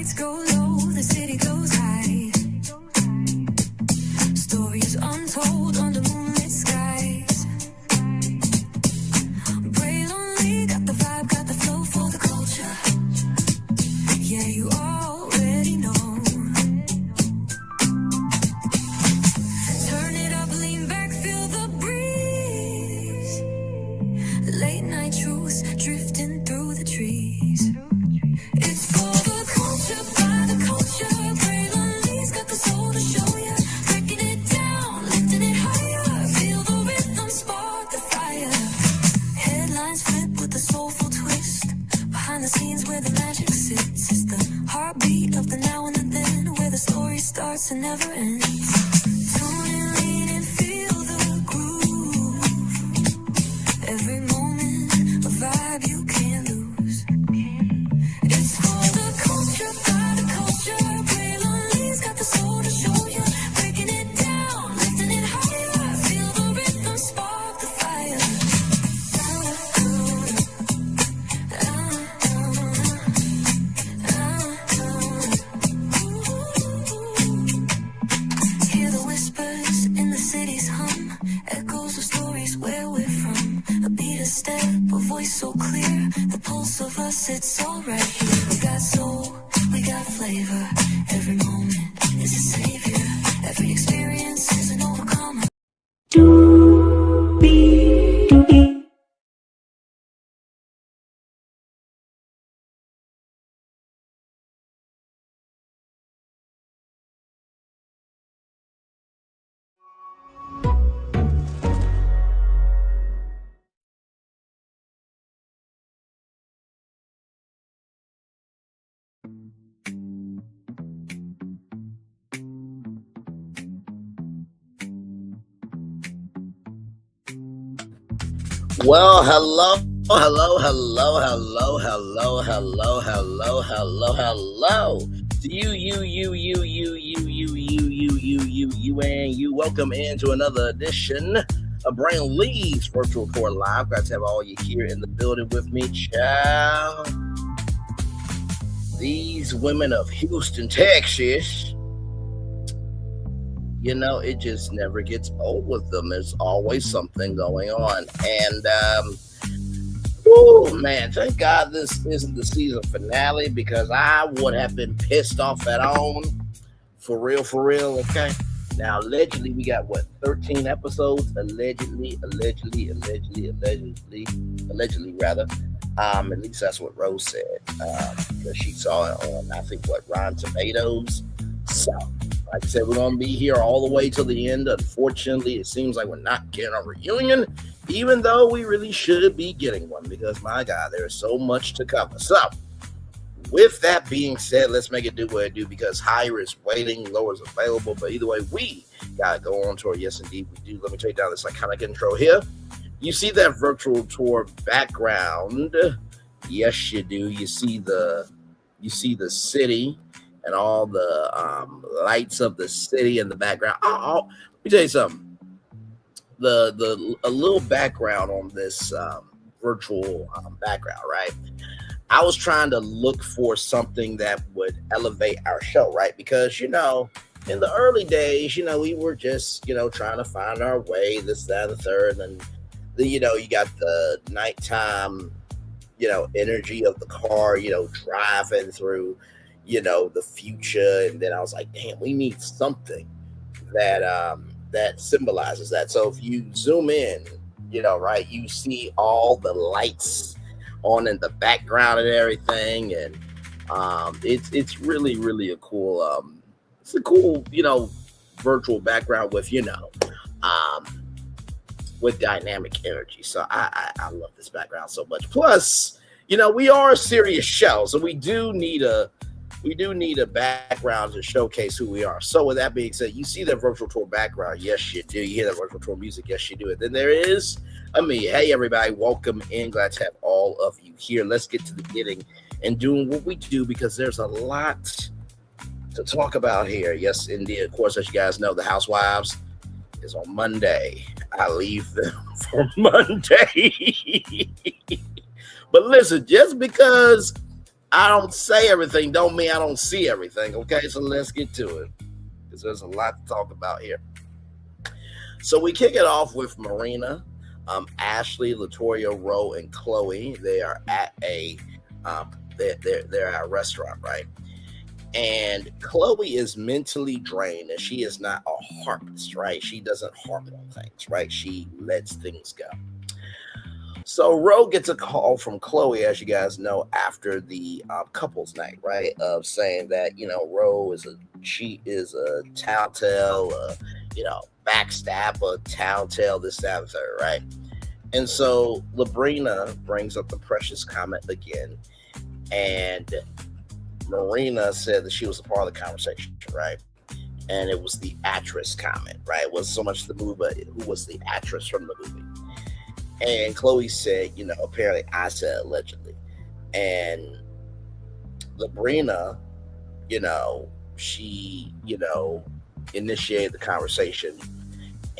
lights go low, the city goes high. Stories untold under moonlit skies. Pray lonely, got the vibe, got the flow for the culture. Yeah, you already know. Turn it up, lean back, feel the breeze. Late night truths drifting through the trees. It's for the culture, by the culture. Pray lonely's got the soul to show ya. Breaking it down, lifting it higher. Feel the rhythm, spark the fire. Headlines flip with a soulful twist. Behind the scenes where the magic sits. It's the heartbeat of the now and the then, where the story starts and never ends. Tune in, lean and feel the groove. Every moment, a vibe you can't lose. It's for the culture, by the culture. Pray lonely's got the soul to show you. Breaking it down, lifting it higher. Feel the rhythm, spark the fire. Hear the whispers in the city's hum. Echoes of stories where we're from. A beat, a step, a voice so clear. The pulse of us, it's all right here. We got soul, we got flavor. Every moment is a savior. Every experience is an overcomer. Well, hello. To you, and you. Welcome into another edition of Brain Lee's Virtual Tour Live. Got to have all you here in the building with me, child. These women of Houston, Texas. You know, it just never gets old with them. There's always something going on. And, man, thank God this isn't the season finale, because I would have been pissed off at on. For real, okay? Now, allegedly, we got, 13 episodes? Allegedly, rather. At least that's what Rose said. Because she saw it on, I think, Rotten Tomatoes. So, like I said, we're going to be here all the way till the end. Unfortunately, it seems like we're not getting a reunion, even though we really should be getting one, because, my God, there's so much to cover. So, with that being said, let's make it do what it do, because higher is waiting, lower is available. But either way, we got to go on tour. Yes, indeed, we do. Let me take down this iconic intro here. You see that virtual tour background? Yes, you do. You see the city and all the lights of the city in the background. Let me tell you something. A little background on this virtual background, right? I was trying to look for something that would elevate our show, right? Because, in the early days, we were just, trying to find our way, this, that, and the third. And then, you got the nighttime, energy of the car, driving through, the future. And then I was like, damn, we need something that symbolizes that. So if you zoom in, right, you see all the lights on in the background and everything. And it's really, really a cool, it's a cool, virtual background with, with dynamic energy. So I love this background so much. Plus, we are a serious show, so we do need a background to showcase who we are. So with that being said, you see that virtual tour background. Yes, you do. You hear that virtual tour music. Yes, you do. And then there is me. Hey, everybody. Welcome in. Glad to have all of you here. Let's get to the beginning and doing what we do, because there's a lot to talk about here. Yes, indeed. Of course, as you guys know, the Housewives is on Monday. I leave them for Monday. But listen, just because I don't say everything, don't mean I don't see everything. Okay, so let's get to it because there's a lot to talk about here. So we kick it off with Marina, Ashley, Latoya, Roe, and Chloe. They are at they're at a restaurant, right? And Chloe is mentally drained, and she is not a harpist, right? She doesn't harp on things, right? She lets things go. So Ro gets a call from Chloe, as you guys know, after the couples night, right? Of saying that Ro is she is a tattletale, backstabber, tattletale, this, that, and third, right? And so Labrina brings up the Precious comment again, and Marina said that she was a part of the conversation, right? And it was the actress comment, right? It wasn't so much the movie, but who was the actress from the movie. And Chloe said, apparently I said allegedly. And Labrina, she, initiated the conversation,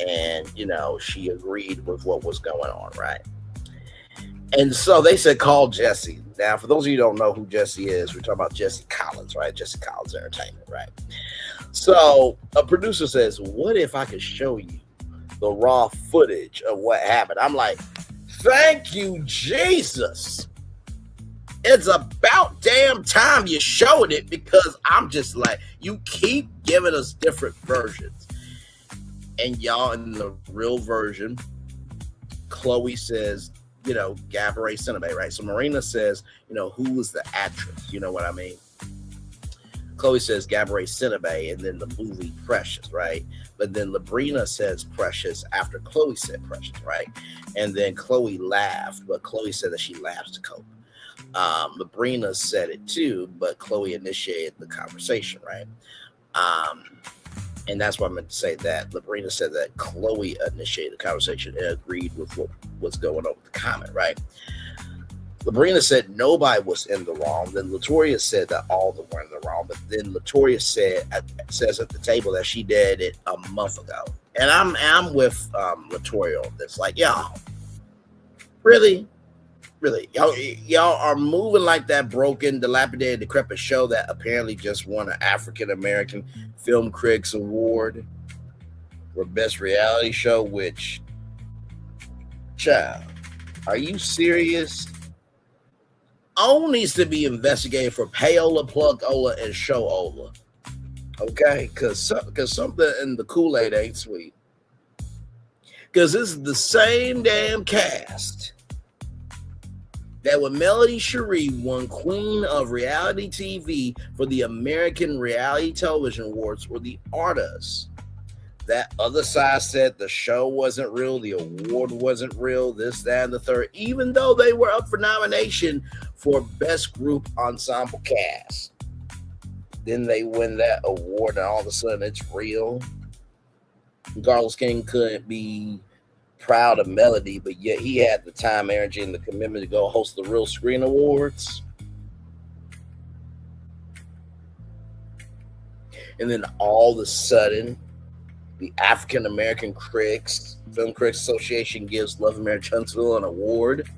and, she agreed with what was going on, right? And so they said, call Jesse. Now, for those of you who don't know who Jesse is, we're talking about Jesse Collins, right? Jesse Collins Entertainment, right? So a producer says, what if I could show you the raw footage of what happened? I'm like, thank you, Jesus. It's about damn time you showed it, because I'm just like, you keep giving us different versions. And y'all, in the real version, Chloe says, Gabourey Sidibe, right? So Marina says, who was the actress? You know what I mean? Chloe says Gabourey Sidibe, and then the movie Precious, right? But then Labrina says Precious after Chloe said Precious, right? And then Chloe laughed, but Chloe said that she laughs to cope. Labrina said it too, but Chloe initiated the conversation, right? And that's why I meant to say that. Labrina said that Chloe initiated the conversation and agreed with what was going on with the comment, right? Labrina said nobody was in the wrong. Then Latoya said that all of them were in the wrong. But then Latoya says at the table that she did it a month ago. And I'm with Latoya on this. Like, y'all, really? Y'all are moving like that broken, dilapidated, decrepit show that apparently just won an African American Film Critics Award for Best Reality Show, which, child, are you serious? O needs to be investigated for payola, plug ola, and show ola. Okay? Because something in the Kool-Aid ain't sweet. Because this is the same damn cast that when Melody Cherie won Queen of Reality TV for the American Reality Television Awards were the artists. That other side said the show wasn't real, the award wasn't real, this, that, and the third, even though they were up for nomination for Best Group Ensemble Cast. Then they win that award, and all of a sudden it's real. Carlos King couldn't be proud of Melody, but yet he had the time, energy, and the commitment to go host the Real Screen Awards. And then all of a sudden, the African American Film Critics Association gives Love and Marriage Huntsville an award.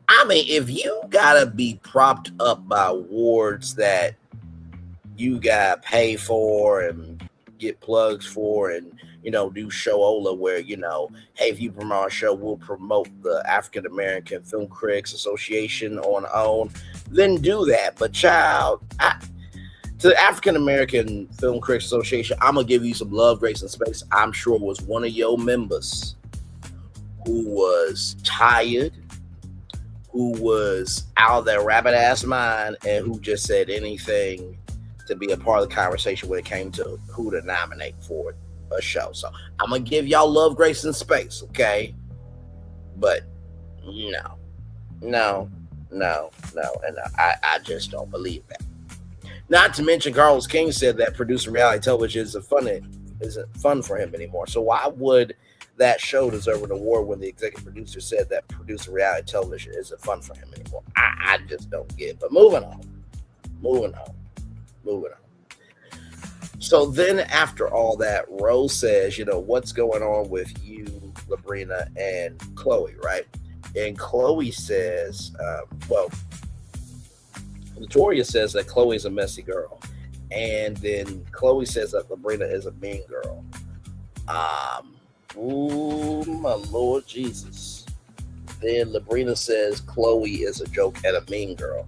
I mean, if you gotta be propped up by awards that you gotta pay for and get plugs for, and do show-ola where, hey, if you promote our show, we'll promote the African American Film Critics Association on our own, then do that. But child, to the African American Film Critics Association, I'm gonna give you some love, grace, and space. I'm sure it was one of your members who was tired, who was out of their rabbit ass mind, and who just said anything to be a part of the conversation when it came to who to nominate for a show. So I'm gonna give y'all love, grace, and space, okay? But no, and I just don't believe that. Not to mention, Carlos King said that producing reality television isn't fun for him anymore. So why would that show deserve an award when the executive producer said that producing reality television isn't fun for him anymore? I just don't get it. But moving on. So then after all that, Rose says, what's going on with you, Labrina, and Chloe, right? And Chloe says, well, Latoya says that Chloe's a messy girl. And then Chloe says that Labrina is a mean girl. Oh my Lord Jesus. Then Labrina says Chloe is a joke and a mean girl.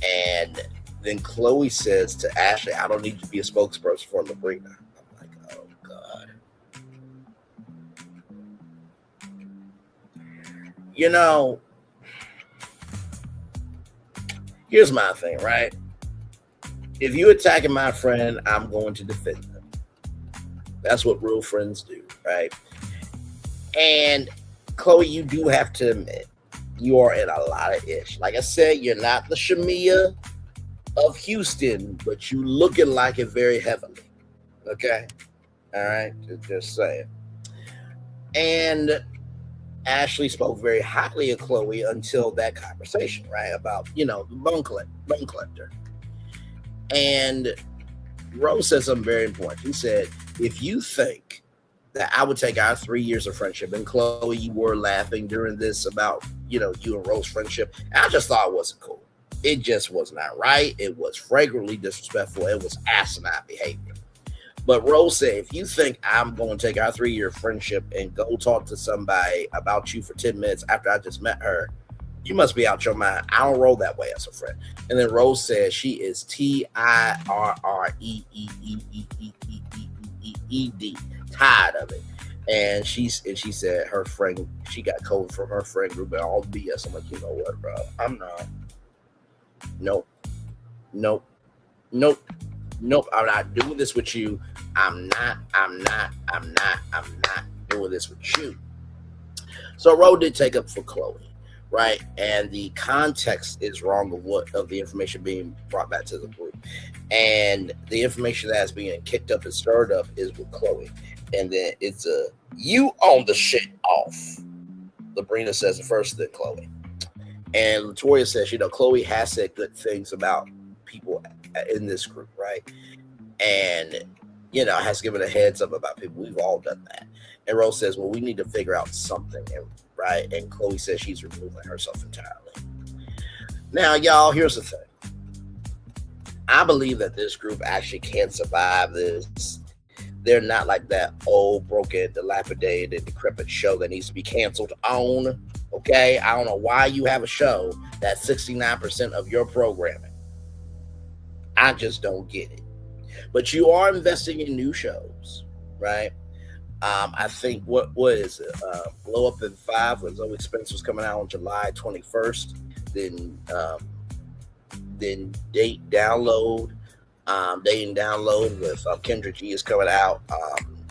And then Chloe says to Ashley, I don't need to be a spokesperson for Labrina. I'm like, oh God. You know, here's my thing, right? If you're attacking my friend, I'm going to defend them. That's what real friends do, right? And Chloe, you do have to admit, you are in a lot of ish. Like I said, you're not the Shamea of Houston, but you looking like it very heavily. Okay? All right? Just saying. And Ashley spoke very highly of Chloe until that conversation, right? About, the bone collector. And Rose said something very important. He said, if you think that I would take our 3 years of friendship, and Chloe, you were laughing during this about, you and Rose's friendship, I just thought it wasn't cool. It just was not right. It was flagrantly disrespectful. It was asinine behavior. But Rose said, if you think I'm going to take our 3-year friendship and go talk to somebody about you for 10 minutes after I just met her, you must be out your mind. I don't roll that way as a friend. And then Rose says she is TIRREEEEEEEEED, tired of it. And she said her friend, she got COVID from her friend group and all BS. I'm like, you know what, bro? I'm not. Nope. I'm not doing this with you. I'm not doing this with you. So Rose did take up for Chloe, right? And the context is wrong of the information being brought back to the group. And the information that's being kicked up and stirred up is with Chloe. And then it's you own the shit off. Labrina says it first, then Chloe. And Latoya says, Chloe has said good things about people in this group, right? And, has given a heads up about people. We've all done that. And Rose says, well, we need to figure out something, right? And Chloe says she's removing herself entirely. Now, y'all, here's the thing. I believe that this group actually can survive this. They're not like that old, broken, dilapidated, decrepit show that needs to be canceled on. Okay? I don't know why you have a show that's 69% of your programming. I just don't get it. But you are investing in new shows, right? I think, what is it? Blow Up in 5 with Zoe Spencer's coming out on July 21st. Then Dating Download with Kendra G is coming out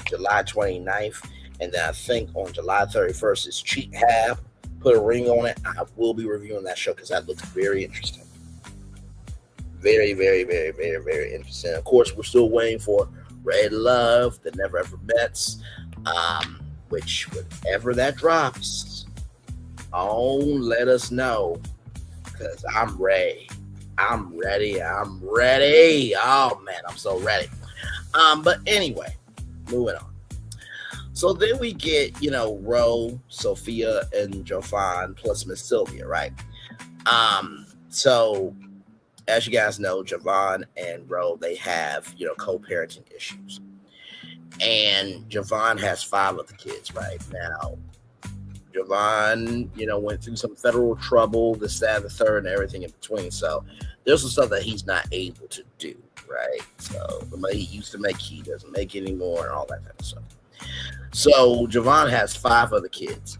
July 29th. And then I think on July 31st is Cheat Hab. Put a ring on it. I will be reviewing that show because that looks very interesting. Very, very, very, very, very interesting. Of course, we're still waiting for Red Love, the Never Ever Mets, which whenever that drops, let us know because I'm ready. I'm ready. Oh man, I'm so ready. But anyway, moving on. So then we get, Ro, Sophia, and Jovan plus Miss Sylvia, right? So as you guys know, Jovan and Ro, they have, co-parenting issues. And Jovan has 5 of the kids right now. Jovan, went through some federal trouble, this, that, the third, and everything in between. So there's some stuff that he's not able to do, right? So the money he used to make, he doesn't make anymore and all that kind of stuff. So Jovan has 5 other kids.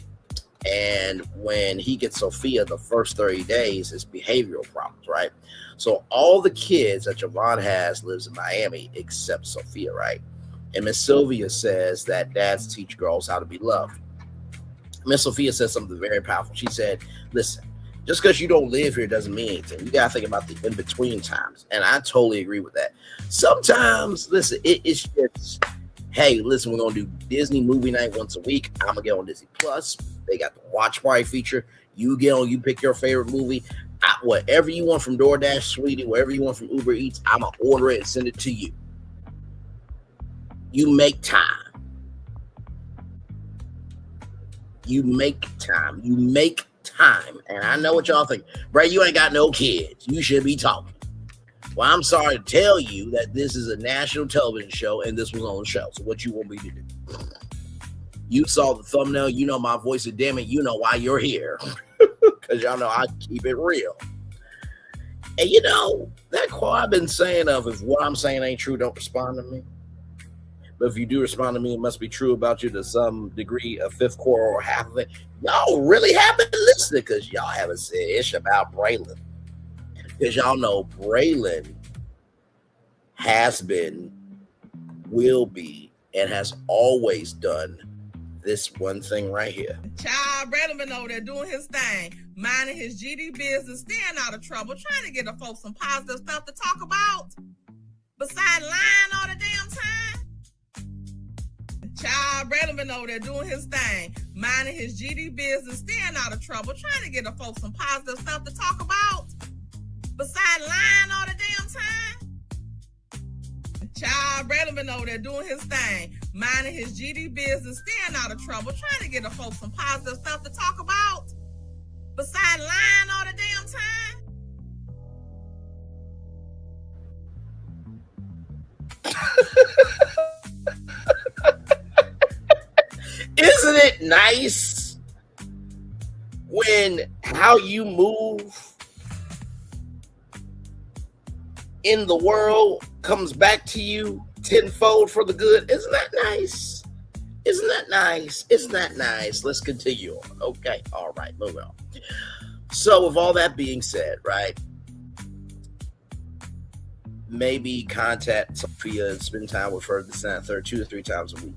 And when he gets Sophia, the first 30 days is behavioral problems, right? So all the kids that Jovan has lives in Miami except Sophia, right? And Miss Sylvia says that dads teach girls how to be loved. Miss Sophia said something very powerful. She said, listen, just because you don't live here doesn't mean anything. You got to think about the in-between times. And I totally agree with that. Sometimes, listen, it's just, hey, listen, we're going to do Disney movie night once a week. I'm going to get on Disney Plus. They got the watch party feature. You get on, you pick your favorite movie. Whatever you want from DoorDash, Sweetie, whatever you want from Uber Eats, I'm going to order it and send it to you. You make time. You make time. You make time. And I know what y'all think. Bray, you ain't got no kids. You should be talking. Well, I'm sorry to tell you that this is a national television show and this was on the show. So what you want me to do? You saw the thumbnail. You know my voice, and damn it, you know why you're here. Because y'all know I keep it real. And you know, that quote I've been saying of if what I'm saying ain't true, don't respond to me. But if you do respond to me, it must be true about you to some degree, a fifth quarter or half of it. Y'all really haven't listened because y'all haven't said ish about Braylon. Because y'all know Braylon has been, will be, and has always done this one thing right here. Child, Braylon been over there doing his thing, minding his GD business, staying out of trouble, trying to get the folks some positive stuff to talk about. Besides lying all the damn time. Child, Braylon been over there doing his thing, minding his GD business, staying out of trouble, trying to get the folks some positive stuff to talk about. Besides lying all the damn time. Child, Braylon been over there doing his thing, minding his GD business, staying out of trouble, trying to get the folks some positive stuff to talk about. Besides lying all the damn time. Isn't it nice when how you move in the world comes back to you tenfold for the good? Isn't that nice? Isn't that nice? Isn't that nice? Let's continue on. Okay. All right. Moving on. So with all that being said, right, maybe contact Sophia and spend time with her this and third 2 or 3 times a week.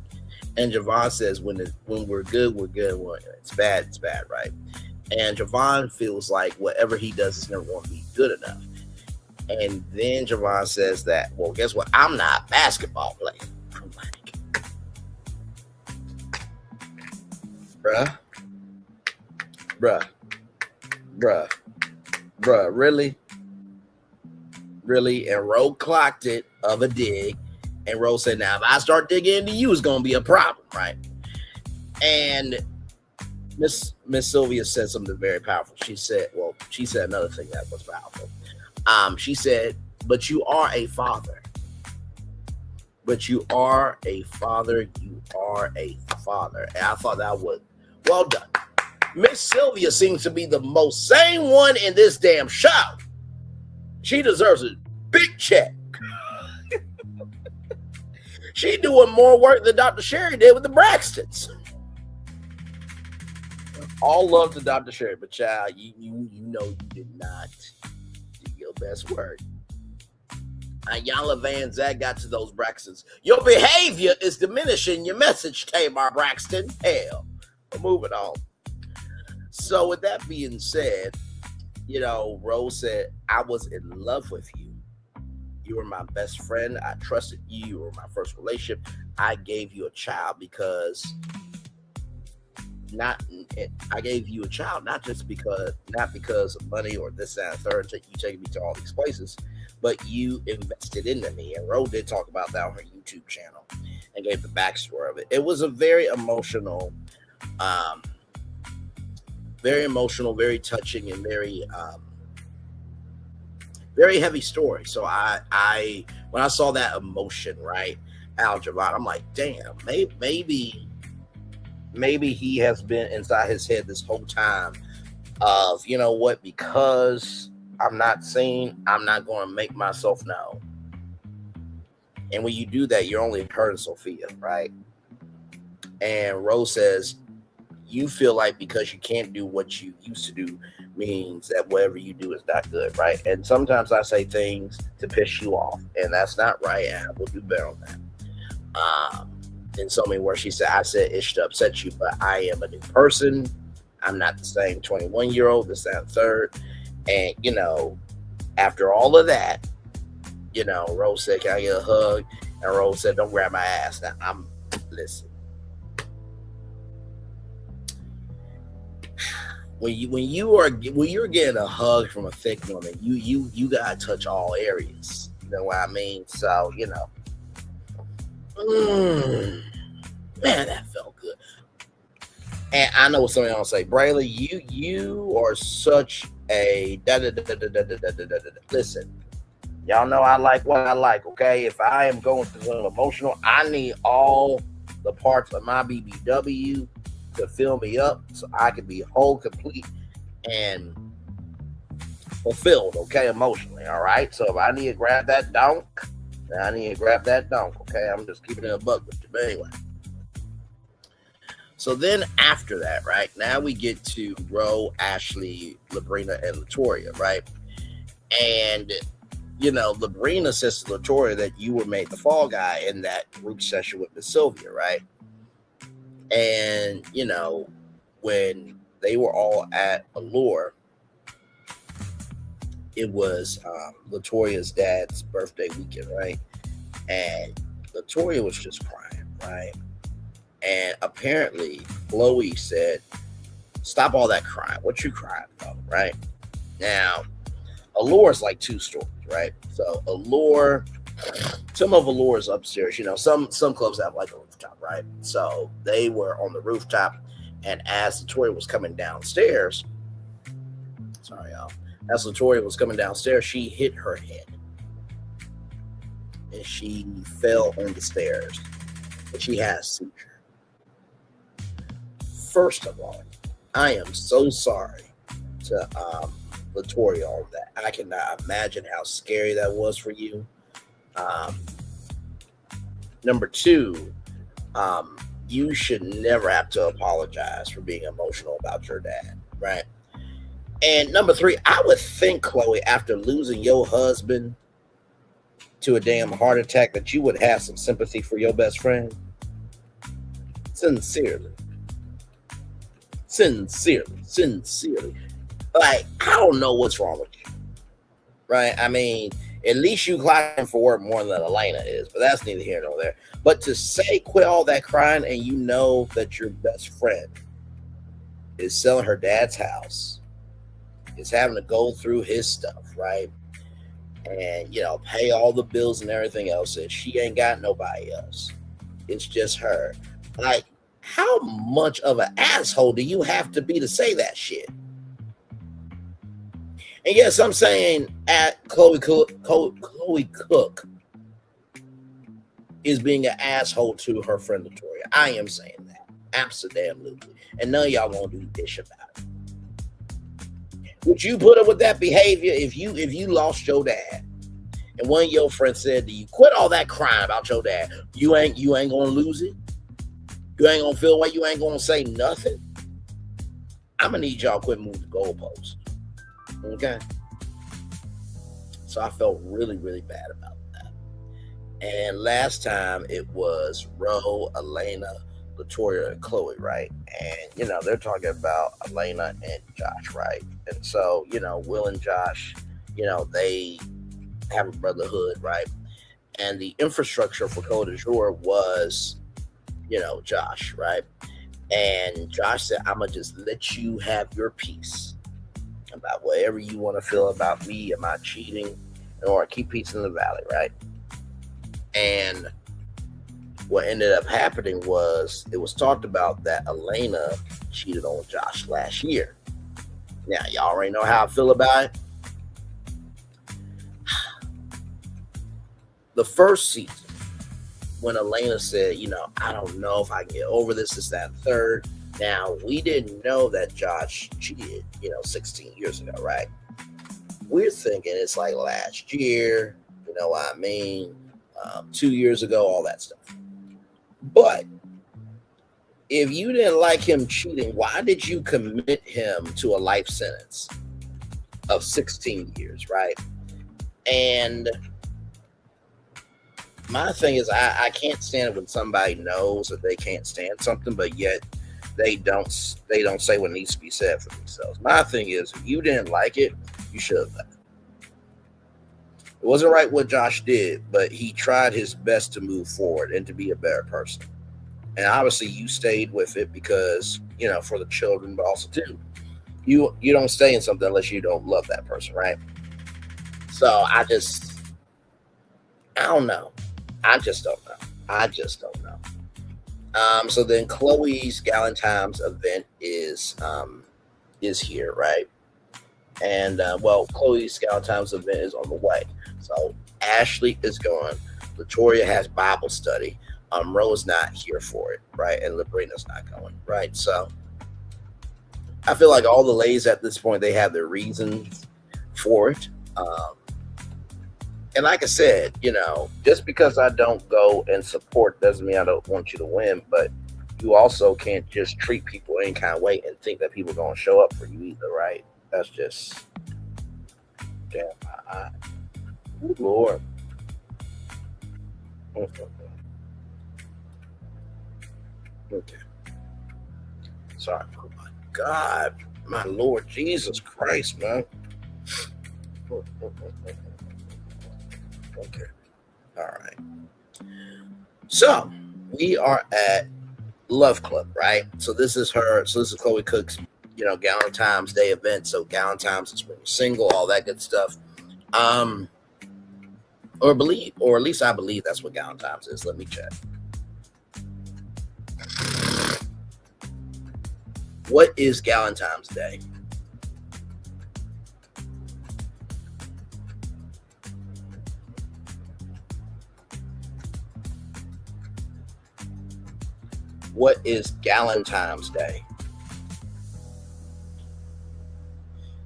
And Javon says when we're good, we're good. When it's bad, right? And Javon feels like whatever he does is never going to be good enough. And then Javon says that, well, guess what? I'm not a basketball player. I'm like, bruh, really? And Ro clocked it of a dig. And Rose said, now, if I start digging into you, it's going to be a problem, right? And Miss Sylvia said something very powerful. She said another thing that was powerful. She said, but you are a father. You are a father. And I thought that was well done. Miss Sylvia seems to be the most sane one in this damn show. She deserves a big check. She doing more work than Dr. Sherry did with the Braxtons. All love to Dr. Sherry, but child, you know you did not do your best work. Ayala Van Zag got to those Braxtons. Your behavior is diminishing your message, Tamar Braxton. Hell, we're moving on. So with that being said, you know, Rose said, I was in love with you. You were my best friend. I trusted you. You were my first relationship. I gave you a child because not because of money or this, that, and third. You taking me to all these places, but you invested into me. And Ro did talk about that on her YouTube channel and gave the backstory of it. It was a very emotional, very touching, and very heavy story. So I when I saw that emotion, right, Al Javon, I'm like, damn, maybe he has been inside his head this whole time of, you know what, because I'm not seen, I'm not going to make myself known. And when you do that, you're only hurting Sophia, right? And Rose says, you feel like because you can't do what you used to do means that whatever you do is not good, right? And sometimes I say things to piss you off, and that's not right, and I will do better on that. In so many words, she said, I said ish to upset you, but I am a new person. I'm not the same 21-year-old, this, that, and third. And, you know, after all of that, you know, Rose said, can I get a hug? And Rose said, don't grab my ass. Now, listen. When you're getting a hug from a thick woman, you gotta touch all areas. You know what I mean? So, you know, man, that felt good. And I know what somebody else say, Braylon, you are such a listen. Y'all know I like what I like, okay? If I am going through something emotional, I need all the parts of my BBW to fill me up so I can be whole, complete, and fulfilled, okay, emotionally, all right? So if I need to grab that donk, then I need to grab that donk, okay? I'm just keeping it a buck with you, but anyway. So then after that, right, now we get to Ro, Ashley, Labrina, and Latoria, right? And, you know, Labrina says to Latoria that you were made the fall guy in that group session with Miss Sylvia, right? And, you know, when they were all at Allure, it was Latoria's dad's birthday weekend, right? And Latoria was just crying, right? And apparently, Chloe said, stop all that crying. What you crying about, right? Now, Allure is like two stories, right? So Allure, some of Allure is upstairs. You know, some clubs have like a rooftop, right? So they were on the rooftop, and as Latoria was coming downstairs, sorry, y'all. As Latoria was coming downstairs, she hit her head. And she fell on the stairs. And she had a seizure. First of all, I am so sorry to Latoria on that. I cannot imagine how scary that was for you. Number two, you should never have to apologize for being emotional about your dad, right? And number three, I would think, Chloe, after losing your husband to a damn heart attack, that you would have some sympathy for your best friend. Sincerely. Like, I don't know what's wrong with you, right? I mean, at least you clocking for work more than Alana is, but that's neither here nor there. But to say quit all that crying and you know that your best friend is selling her dad's house, is having to go through his stuff, right? And, you know, pay all the bills and everything else, and she ain't got nobody else. It's just her. Like, how much of an asshole do you have to be to say that shit? And yes, I'm saying at Chloe Cook is being an asshole to her friend Latoria. I am saying that. Absolutely. And none of y'all won't do dish about it. Would you put up with that behavior if you lost your dad and one of your friends said to you, quit all that crying about your dad? You ain't gonna lose it. You ain't gonna feel like you ain't gonna say nothing. I'm gonna need y'all quit moving the goalposts. Okay. So I felt really, really bad about that. And last time it was Ro, Alana, Latoria, and Chloe, right? And, you know, they're talking about Alana and Josh, right? And so, you know, Will and Josh, you know, they have a brotherhood, right? And the infrastructure for Code du Jour was, you know, Josh, right? And Josh said, I'm going to just let you have your piece about whatever you want to feel about me. Am I cheating? Or keep peace in the valley, right? And what ended up happening was it was talked about that Alana cheated on Josh last year. Now, y'all already know how I feel about it. The first season, when Alana said, you know, I don't know if I can get over this, that, and third. Now, we didn't know that Josh cheated, you know, 16 years ago, right? We're thinking it's like last year, you know what I mean? 2 years ago, all that stuff. But if you didn't like him cheating, why did you commit him to a life sentence of 16 years, right? And my thing is, I can't stand it when somebody knows that they can't stand something, but yet they don't say what needs to be said for themselves. My thing is, if you didn't like it, you should have left. It wasn't right what Josh did, but he tried his best to move forward and to be a better person. And obviously you stayed with it because, you know, for the children, but also too, you don't stay in something unless you don't love that person, right? So I don't know. I just don't know. So then Chloe's Galentine's event is here, right? And well, Chloe's Galentine's event is on the way. So Ashley is going. Latoria has Bible study. Ro's not here for it, right? And Labrina's not going, right? So I feel like all the ladies at this point, they have their reasons for it. And like I said, just because I don't go and support doesn't mean I don't want you to win, but you also can't just treat people any kind of way and think that people are going to show up for you either, right? That's just, damn, Ooh, Lord. Okay. Sorry. Oh my God. My Lord Jesus Christ, man. Okay. All right. So we are at Love Club, right? So this is Chloe Cook's, Galentine's Day event. So Galentine's is when you're single, all that good stuff. Or at least I believe that's what Galentine's is. Let me check. What is Galentine's Day? What is Galentine's Day?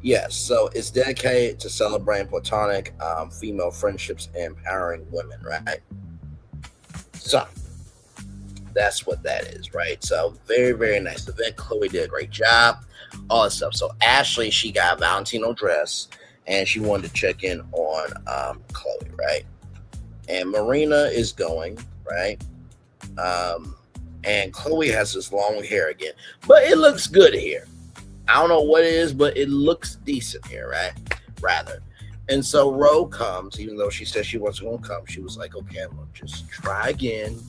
Yes, so it's dedicated to celebrating platonic female friendships and empowering women, right? So that's what that is, right? So very, very nice event. Chloe did a great job, all that stuff. So Ashley, she got a Valentino dress, and she wanted to check in on Chloe, right? And Marina is going, right? And Chloe has this long hair again, but it looks good here. I don't know what it is, but it looks decent here, right? Rather. And so Ro comes, even though she said she wasn't going to come. She was like, okay, I'm going to just try again.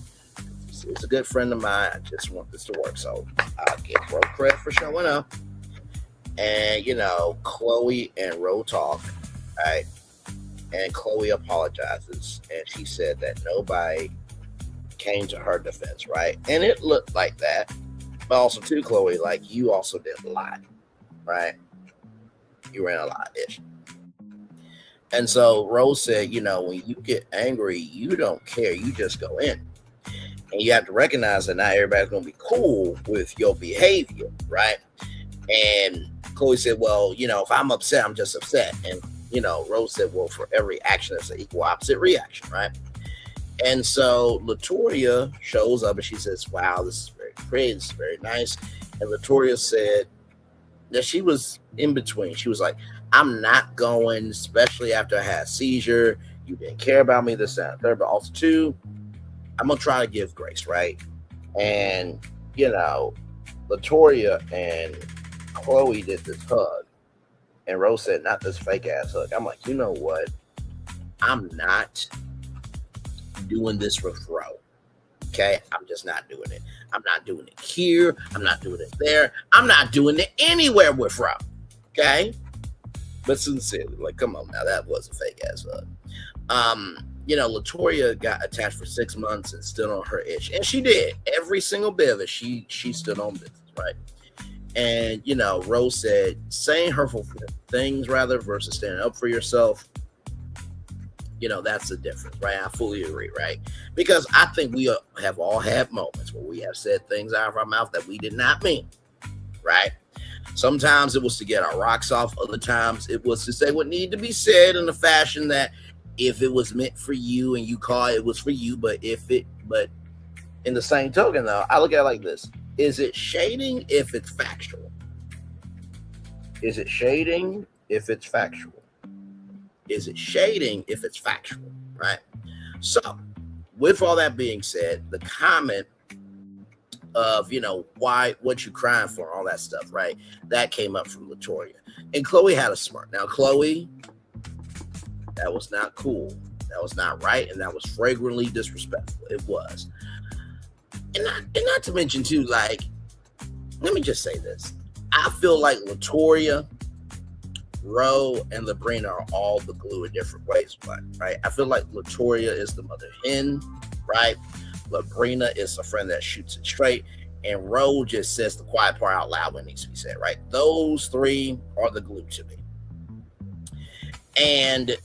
It's a good friend of mine. I just want this to work. So I'll give Ro credit for showing up. And, Chloe and Ro talk, right? And Chloe apologizes. And she said that nobody came to her defense, right? And it looked like that. But also, too, Chloe, like, you also did a lot, right? You ran a lot-ish. And so Rose said, when you get angry, you don't care. You just go in. And you have to recognize that not everybody's going to be cool with your behavior, right? And Chloe said, well, if I'm upset, I'm just upset. And, Rose said, well, for every action, there's an equal opposite reaction, right? And so Latoria shows up and she says, wow, this is very pretty. This is very nice. And Latoria said that she was in between. She was like, I'm not going, especially after I had a seizure. You didn't care about me, this, that, and third. But also, too, I'm going to try to give grace, right? And, Latoria and Chloe did this hug. And Rose said, not this fake-ass hug. I'm like, you know what? I'm not doing this with Ro. Okay? I'm just not doing it. I'm not doing it here. I'm not doing it there. I'm not doing it anywhere with Ro. Okay? But sincerely, like, come on now, that was a fake ass hug. Latoria got attached for 6 months and stood on her itch. And she did. Every single bit of it, she stood on business, right? And, Rose said, saying hurtful things rather versus standing up for yourself, that's the difference, right? I fully agree, right? Because I think we have all had moments where we have said things out of our mouth that we did not mean, right? Sometimes it was to get our rocks off. Other times it was to say what needed to be said in a fashion that if it was meant for you and you call it was for you, but in the same token, though, I look at it like this. Is it shading if it's factual? Is it shading if it's factual? Is it shading if it's factual, right? So, with all that being said, the comment of, what you crying for, all that stuff, right? That came up from Latoria. And Chloe had a smirk. Now, Chloe, that was not cool. That was not right. And that was flagrantly disrespectful. It was. And not to mention, too, like, let me just say this. I feel like Latoria, Ro, and Labrina are all the glue in different ways, right? I feel like Latoria is the mother hen, right? Labrina is a friend that shoots it straight, and Ro just says the quiet part out loud when it needs to be said, right? Those three are the glue to me. And,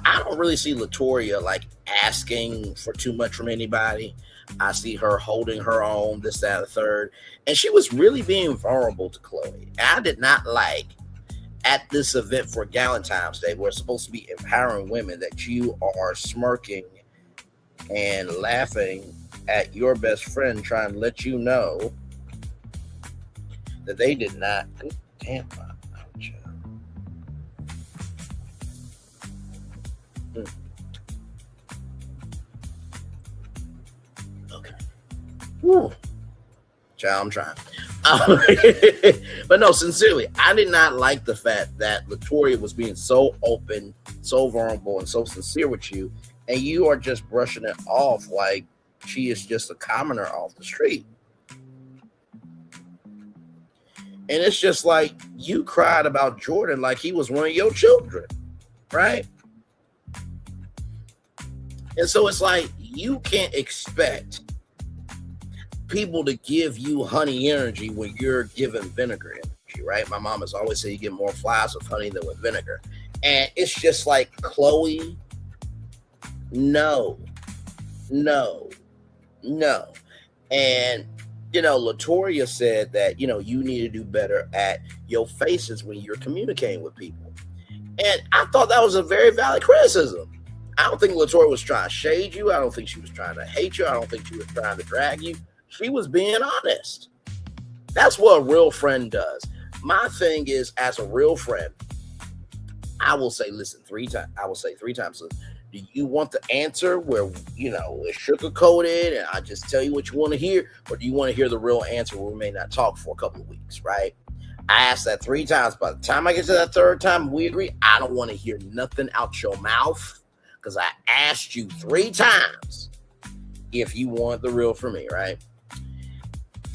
I don't really see Latoya like asking for too much from anybody. I see her holding her own, this, that, and the third. And she was really being vulnerable to Chloe. I did not like at this event for Valentine's Day, where it's supposed to be empowering women, that you are smirking and laughing at your best friend trying to let you know that they did not. Damn, ouch. Okay. Whew. Child, I'm trying. But no, sincerely, I did not like the fact that Latoya was being so open, so vulnerable, and so sincere with you, and you are just brushing it off like she is just a commoner off the street. And it's just like you cried about Jordan like he was one of your children, right? And so it's like you can't expect people to give you honey energy when you're giving vinegar energy, right? My mom has always said you get more flies with honey than with vinegar. And it's just like, Chloe, no. And, Latoya said that, you need to do better at your faces when you're communicating with people. And I thought that was a very valid criticism. I don't think Latoya was trying to shade you. I don't think she was trying to hate you. I don't think she was trying to drag you. She was being honest. That's what a real friend does. My thing is, as a real friend, I will say, listen, 3 times. I will say 3 times. Do you want the answer where, it's sugar-coated and I just tell you what you want to hear? Or do you want to hear the real answer where we may not talk for a couple of weeks, right? I asked that 3 times. By the time I get to that 3rd time, we agree, I don't want to hear nothing out your mouth because I asked you 3 times if you want the real from me, right?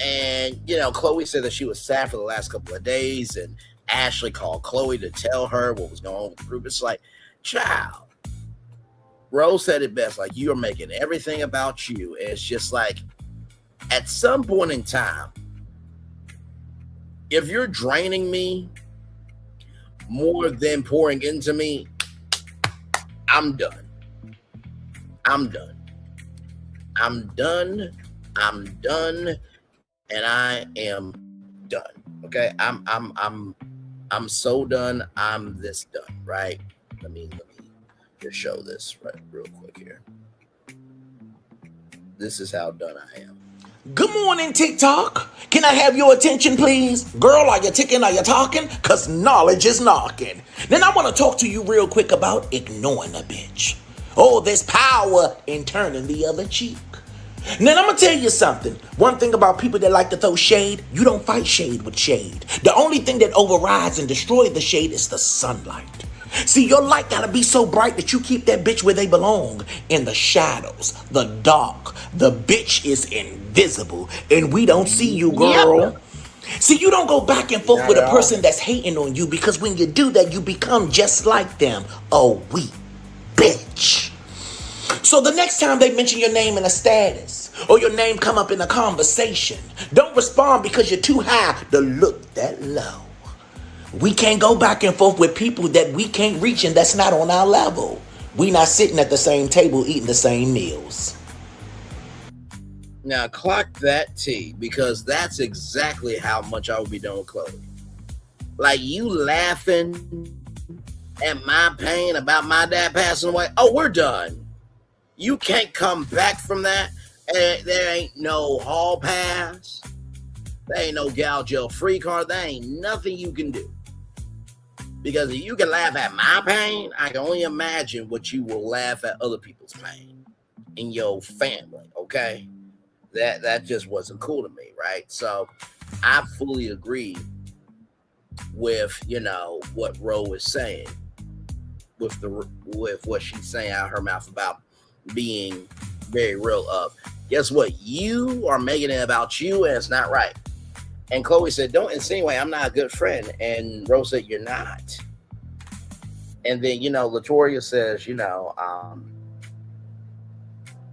And, Chloe said that she was sad for the last couple of days, and Ashley called Chloe to tell her what was going on with the group. It's like, child, Rose said it best, like, you're making everything about you. And it's just like, at some point in time, if you're draining me more than pouring into me, I'm done. And I am done. Okay, I'm so done. I'm this done. Right? Let me just show this right real quick here. This is how done I am. Good morning, TikTok. Can I have your attention, please? Girl, are you ticking? Are you talking? Because knowledge is knocking. Then I want to talk to you real quick about ignoring a bitch. Oh, there's power in turning the other cheek. Now, I'm going to tell you something. One thing about people that like to throw shade, you don't fight shade with shade. The only thing that overrides and destroys the shade is the sunlight. See, your light got to be so bright that you keep that bitch where they belong. In the shadows, the dark. The bitch is invisible, and we don't see you, girl. Yep. See, you don't go back and forth with a person that's hating on you, because when you do that, you become just like them. A weak bitch. So the next time they mention your name in a status or your name come up in a conversation, don't respond because you're too high to look that low. We can't go back and forth with people that we can't reach and that's not on our level. We not sitting at the same table eating the same meals. Now clock that T, because that's exactly how much I would be done with Chloe. Like, you laughing at my pain about my dad passing away. Oh, we're done. You can't come back from that. And there ain't no hall pass. There ain't no gal jail free card. There ain't nothing you can do. Because if you can laugh at my pain, I can only imagine what you will laugh at other people's pain in your family, okay? That just wasn't cool to me, right? So I fully agree with, what Ro is saying, with what she's saying out of her mouth about being very real of, guess what? You are making it about you, and it's not right. And Chloe said, don't insinuate I'm not a good friend. And Rose said, you're not. And then, Latoya says,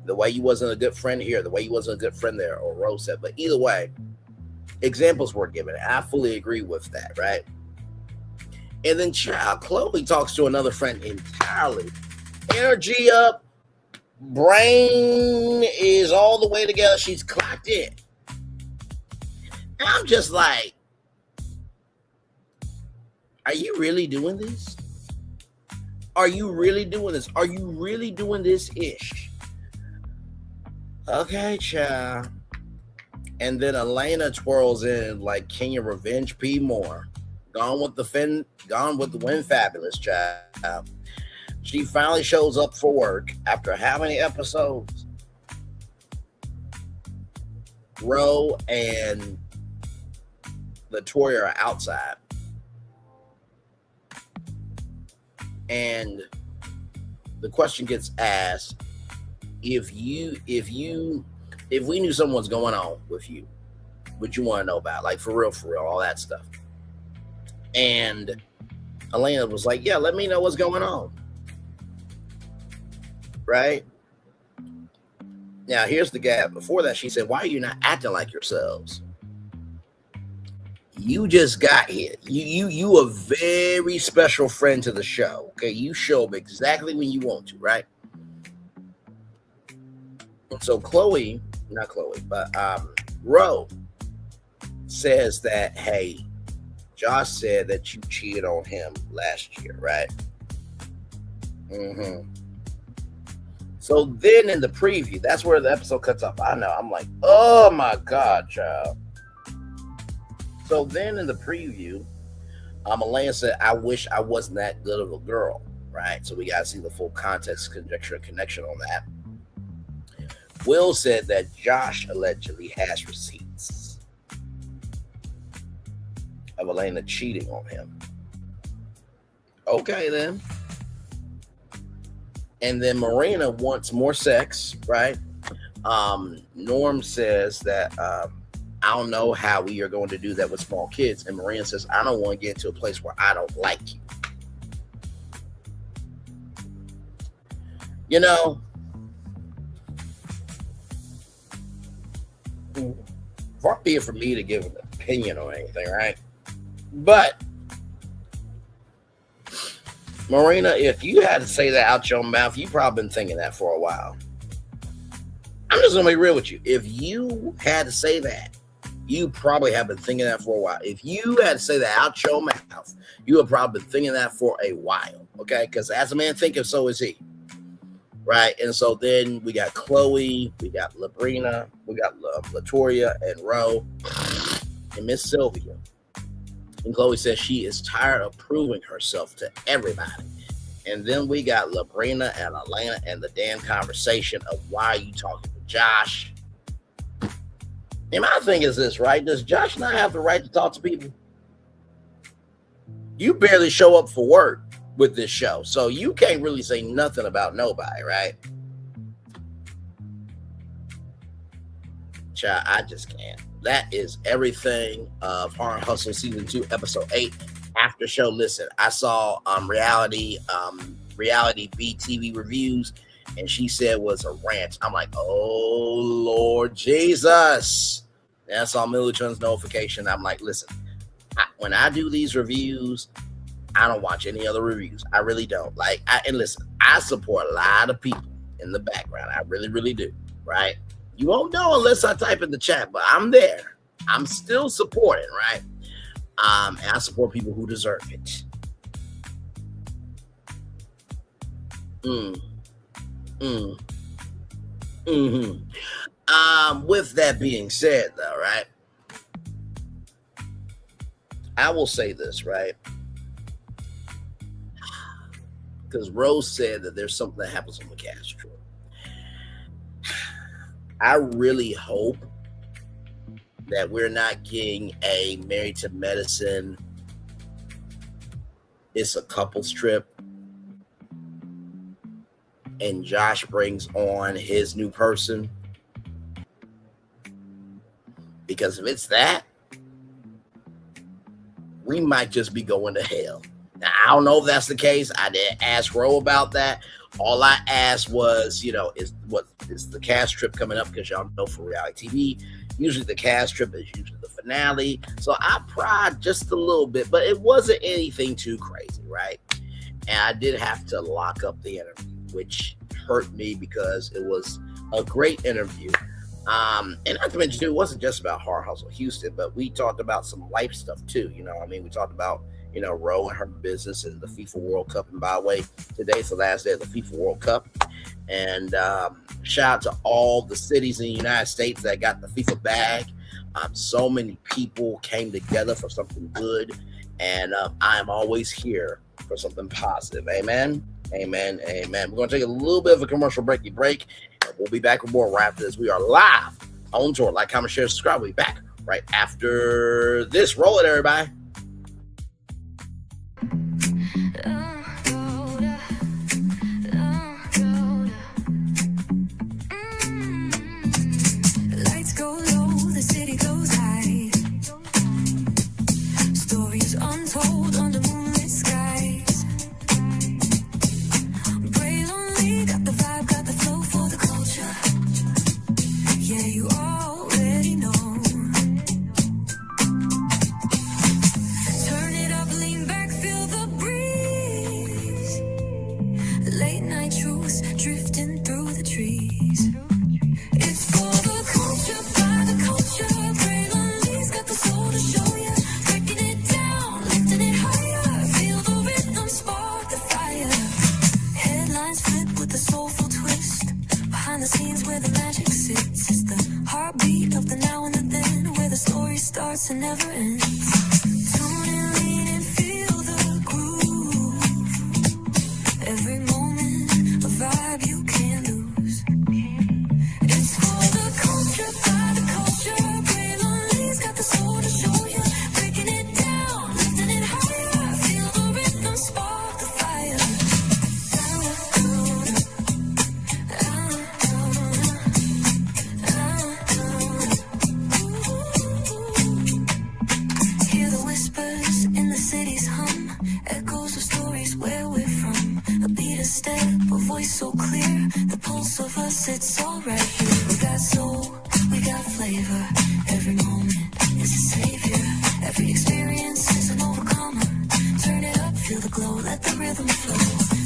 the way you wasn't a good friend here, the way you wasn't a good friend there, or Rose said. But either way, examples were given. I fully agree with that, right? And then child Chloe talks to another friend entirely. Energy up, brain is all the way together. She's clocked in. And I'm just like, are you really doing this? Are you really doing this? Are you really doing this ish? Okay, child. And then Alana twirls in like King of Revenge P. Moore. Gone with the wind fabulous, child. She finally shows up for work after how many episodes? Ro and Latoya are outside. And the question gets asked, if we knew someone's going on with you, what you want to know about, like for real, all that stuff. And Alana was like, yeah, let me know what's going on. Right? Now, here's the gap. Before that, she said, why are you not acting like yourselves? You just got here. You a very special friend to the show. Okay, you show up exactly when you want to, right? And so Ro says that, hey, Josh said that you cheated on him last year, right? Mm-hmm. So then in the preview, that's where the episode cuts off. I know. I'm like, oh my God, child. So then in the preview, Alana said, I wish I wasn't that good of a girl, right? So we got to see the full context, conjecture, and connection on that. Will said that Josh allegedly has receipts of Alana cheating on him. Okay, then. And then Marina wants more sex, right? Norm says that I don't know how we are going to do that with small kids. And Marina says, I don't want to get into a place where I don't like you. You know, far be it for me to give an opinion on anything, right? But Marina, if you had to say that out your mouth, you probably been thinking that for a while. I'm just gonna be real with you. If you had to say that, you probably have been thinking that for a while. If you had to say that out your mouth, you have probably been thinking that for a while. Okay, because as a man thinketh, so is he. Right, and so then we got Chloe, we got Labrina, we got Latoya and Ro, and Miss Sylvia. And Chloe says she is tired of proving herself to everybody. And then we got Labrina and Alana and the damn conversation of why are you talking to Josh? And my thing is this, right? Does Josh not have the right to talk to people? You barely show up for work with this show, so you can't really say nothing about nobody, right? Child, I just can't. That is everything of Hard Hustle Season 2, Episode 8. After show, listen, I saw reality BTV reviews, and she said was a rant. I'm like, oh Lord Jesus. And I saw Millie Chun's notification. I'm like, listen, when I do these reviews, I don't watch any other reviews. I really don't. And listen, I support a lot of people in the background. I really, really do. Right? You won't know unless I type in the chat, but I'm there. I'm still supporting, right? And I support people who deserve it. With that being said, though, right? I will say this, right? Because Rose said that there's something that happens on the cast trip. I really hope that we're not getting a Married to Medicine. It's a couples trip. And Josh brings on his new person. Because if it's that, we might just be going to hell. Now, I don't know if that's the case. I didn't ask Ro about that. All I asked was, is the cast trip coming up? Because y'all know for reality TV, usually the cast trip is usually the finale. So I pried just a little bit, but it wasn't anything too crazy, right? And I did have to lock up the interview, which hurt me because it was a great interview. And not to mention, it wasn't just about Hard Hustle Houston, but we talked about some life stuff too. We talked about, Ro and her business and the FIFA World Cup. And by the way, today's the last day of the FIFA World Cup. And shout out to all the cities in the United States that got the FIFA bag. So many people came together for something good. And I'm always here for something positive. Amen. Amen. Amen. We're going to take a little bit of a commercial break. And we'll be back with more right after this. We are live on tour. Like, comment, share, subscribe. We'll be back right after this. Roll it, everybody. Lights go low, the city goes high. Stories untold under moonlit skies. Pray lonely, got the vibe, got the flow for the culture. Yeah, you already know. Turn it up, lean back, feel the breeze. Late night truths drifting through the trees. It's for the culture, by the culture. Braylonly's got the soul to show ya. Breaking it down, lifting it higher. Feel the rhythm, spark the fire. Headlines flip with a soulful twist. Behind the scenes where the magic sits. It's the heartbeat of the now and the then, where the story starts and never ends. Tune in, lean and feel the groove. Every moment, a vibe you can't lose. It's for the culture, by the culture. Braylonly's got the soul to show ya. Breaking it down, lifting it higher. Feel the rhythm, spark the fire. Hear the whispers in the city's hum. Echoes of stories where we're from. A beat, a step, a voice so clear. The pulse of us, it's all right here. We got soul, we got flavor. Every moment is a savior. Every experience is an overcomer. Turn it up, feel the glow, let the rhythm flow.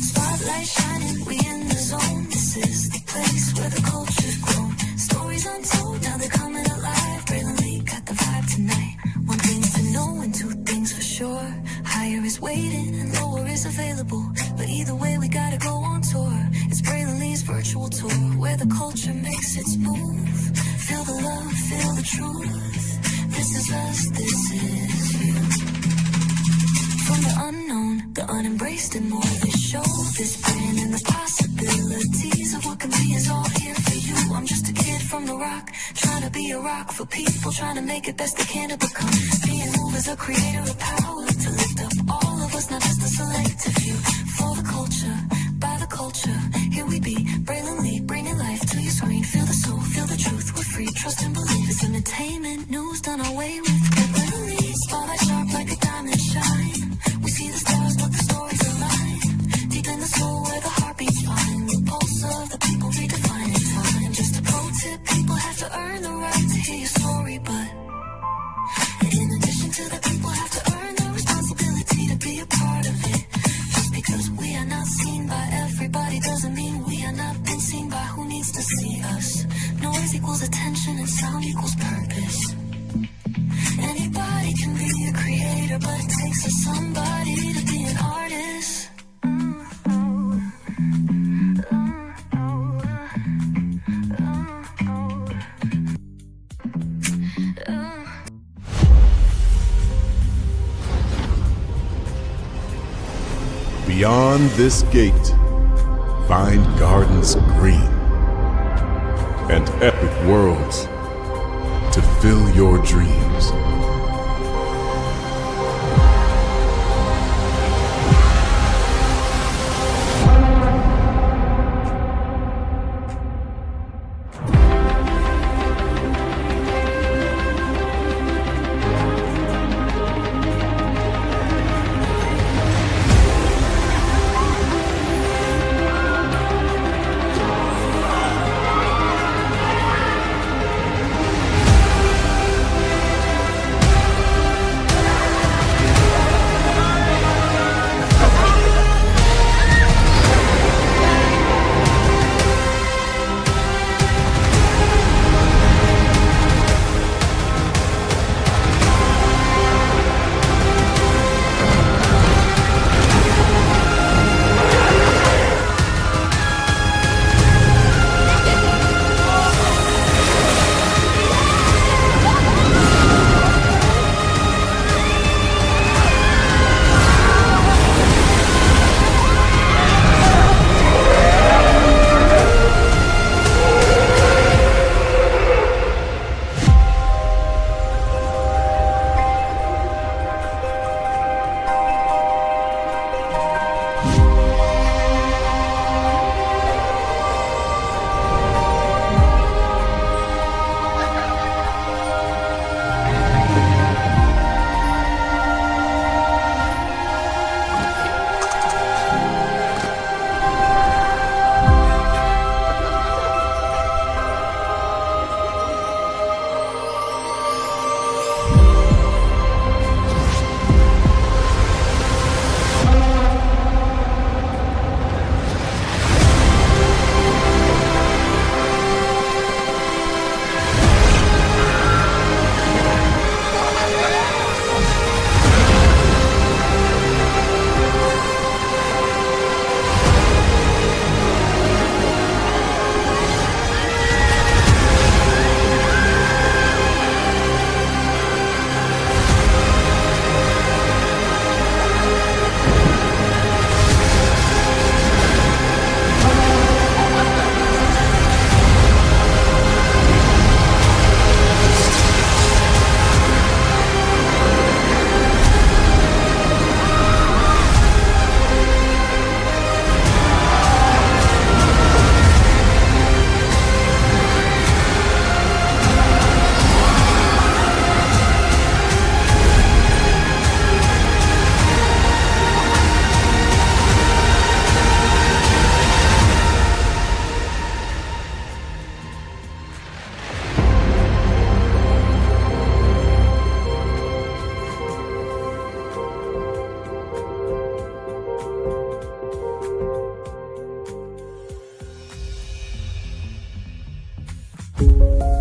Spotlight shining, we in the zone. This is the place where the culture's grown. Stories untold, now they're coming alive. Braylonly got the vibe tonight. One thing to know and two things for sure. Higher is waiting and lower is available. But either way, we gotta go on tour. It's Braylonly's virtual tour, where the culture makes its move. Feel the love, feel the truth. This is us, this is you. From the unknown, the unembraced and more. This show, this brand, and the possibilities of what can be is all here for you. I'm just a kid from the rock, trying to be a rock for people, trying to make it best they can to become. Being moved as a creator of power, to lift up all of us, not just a selective few. For the culture, by the culture, here we be. Braylonly, bringing life to your screen. Feel the soul, feel the truth, we're free. Trust and believe it's entertainment, news done away with. Braylonly, spotlight sharp like a diamond shine. We see the stars, but the stories align. Deep in the soul where the heartbeats find. The pulse of the people redefining time. Just a pro tip, people have to earn the right to hear your story, but in addition to that, people have to earn the responsibility to be a part of it. Just because we are not seen by everybody doesn't mean we are not been seen by who needs to see us. Noise equals attention and sound equals purpose. Anybody can be a creator, but it takes a somebody to be an artist. Beyond this gate, find gardens green and epic worlds to fill your dreams.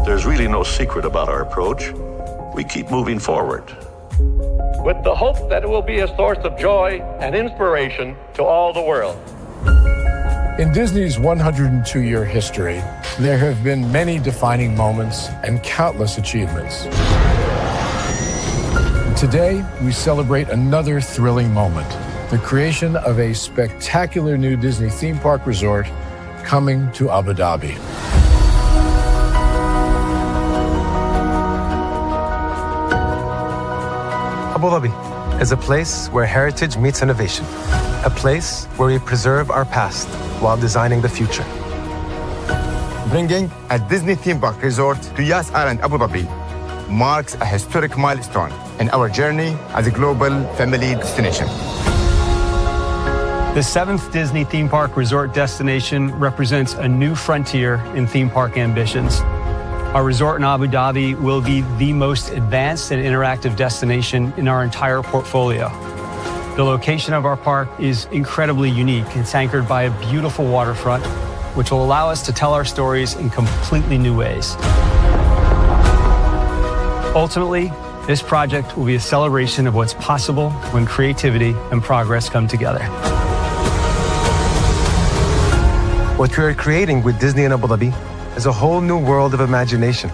There's really no secret about our approach. We keep moving forward, with the hope that it will be a source of joy and inspiration to all the world. In Disney's 102-year history, there have been many defining moments and countless achievements. Today, we celebrate another thrilling moment, the creation of a spectacular new Disney theme park resort coming to Abu Dhabi. Abu Dhabi is a place where heritage meets innovation, a place where we preserve our past while designing the future. Bringing a Disney theme park resort to Yas Island, Abu Dhabi, marks a historic milestone in our journey as a global family destination. The 7th Disney theme park resort destination represents a new frontier in theme park ambitions. Our resort in Abu Dhabi will be the most advanced and interactive destination in our entire portfolio. The location of our park is incredibly unique. It's anchored by a beautiful waterfront, which will allow us to tell our stories in completely new ways. Ultimately, this project will be a celebration of what's possible when creativity and progress come together. What we are creating with Disney in Abu Dhabi is a whole new world of imagination,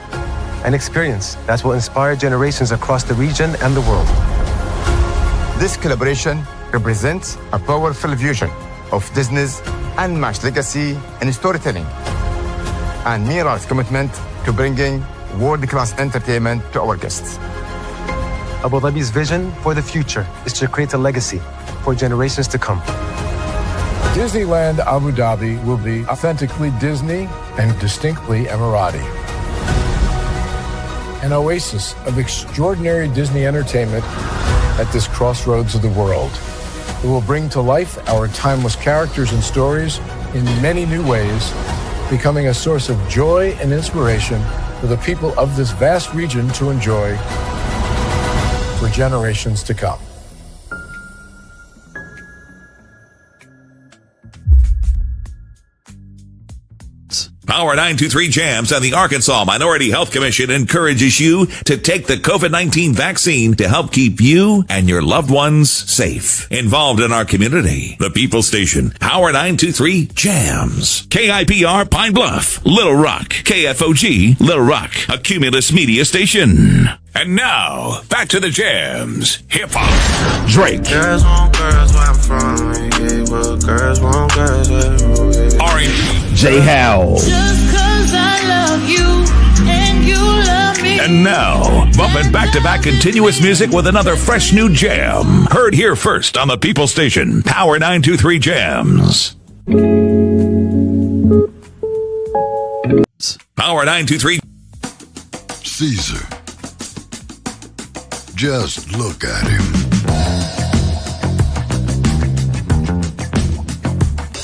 an experience that will inspire generations across the region and the world. This collaboration represents a powerful fusion of Disney's unmatched legacy in storytelling and Mira's commitment to bringing world-class entertainment to our guests. Abu Dhabi's vision for the future is to create a legacy for generations to come. Disneyland Abu Dhabi will be authentically Disney and distinctly Emirati. An oasis of extraordinary Disney entertainment at this crossroads of the world. It will bring to life our timeless characters and stories in many new ways, becoming a source of joy and inspiration for the people of this vast region to enjoy for generations to come. Power 923 Jams and the Arkansas Minority Health Commission encourages you to take the COVID-19 vaccine to help keep you and your loved ones safe. Involved in our community, the People Station, Power 923 Jams. KIPR Pine Bluff, Little Rock, KFOG, Little Rock, a Cumulus Media Station. And now, back to the jams. Hip-hop. Drake. Girls want girls where I'm from. Yeah, well, girls want girls where R&B. J. Howell. Just 'cause I love you and you love me. And now, bumping back-to-back continuous music with another fresh new jam. Heard here first on the People Station, Power 923 Jams. Power 923. Caesar. Just look at him.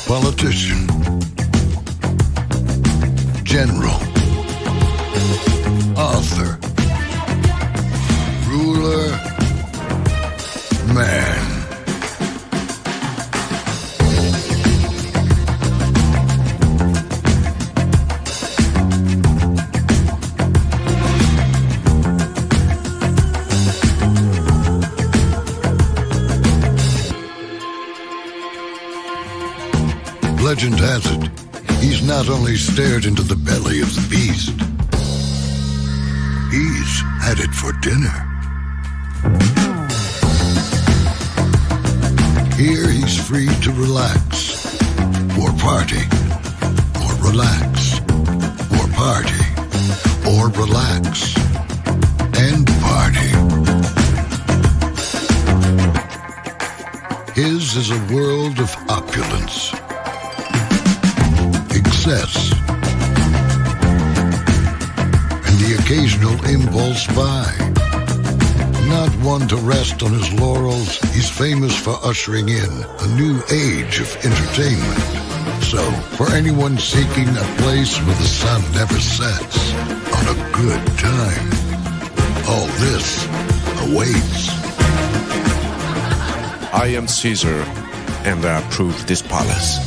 Politician. General. Author. Ruler. Man. Legend has it, he's not only stared into the belly of the beast, he's had it for dinner. Here he's free to relax, or party, or relax, or party, or relax, and party. His is a world of opulence, excess, and the occasional impulse buy. Not one to rest on his laurels, he's famous for ushering in a new age of entertainment. So, for anyone seeking a place where the sun never sets on a good time, all this awaits. I am Caesar, and I approve this palace.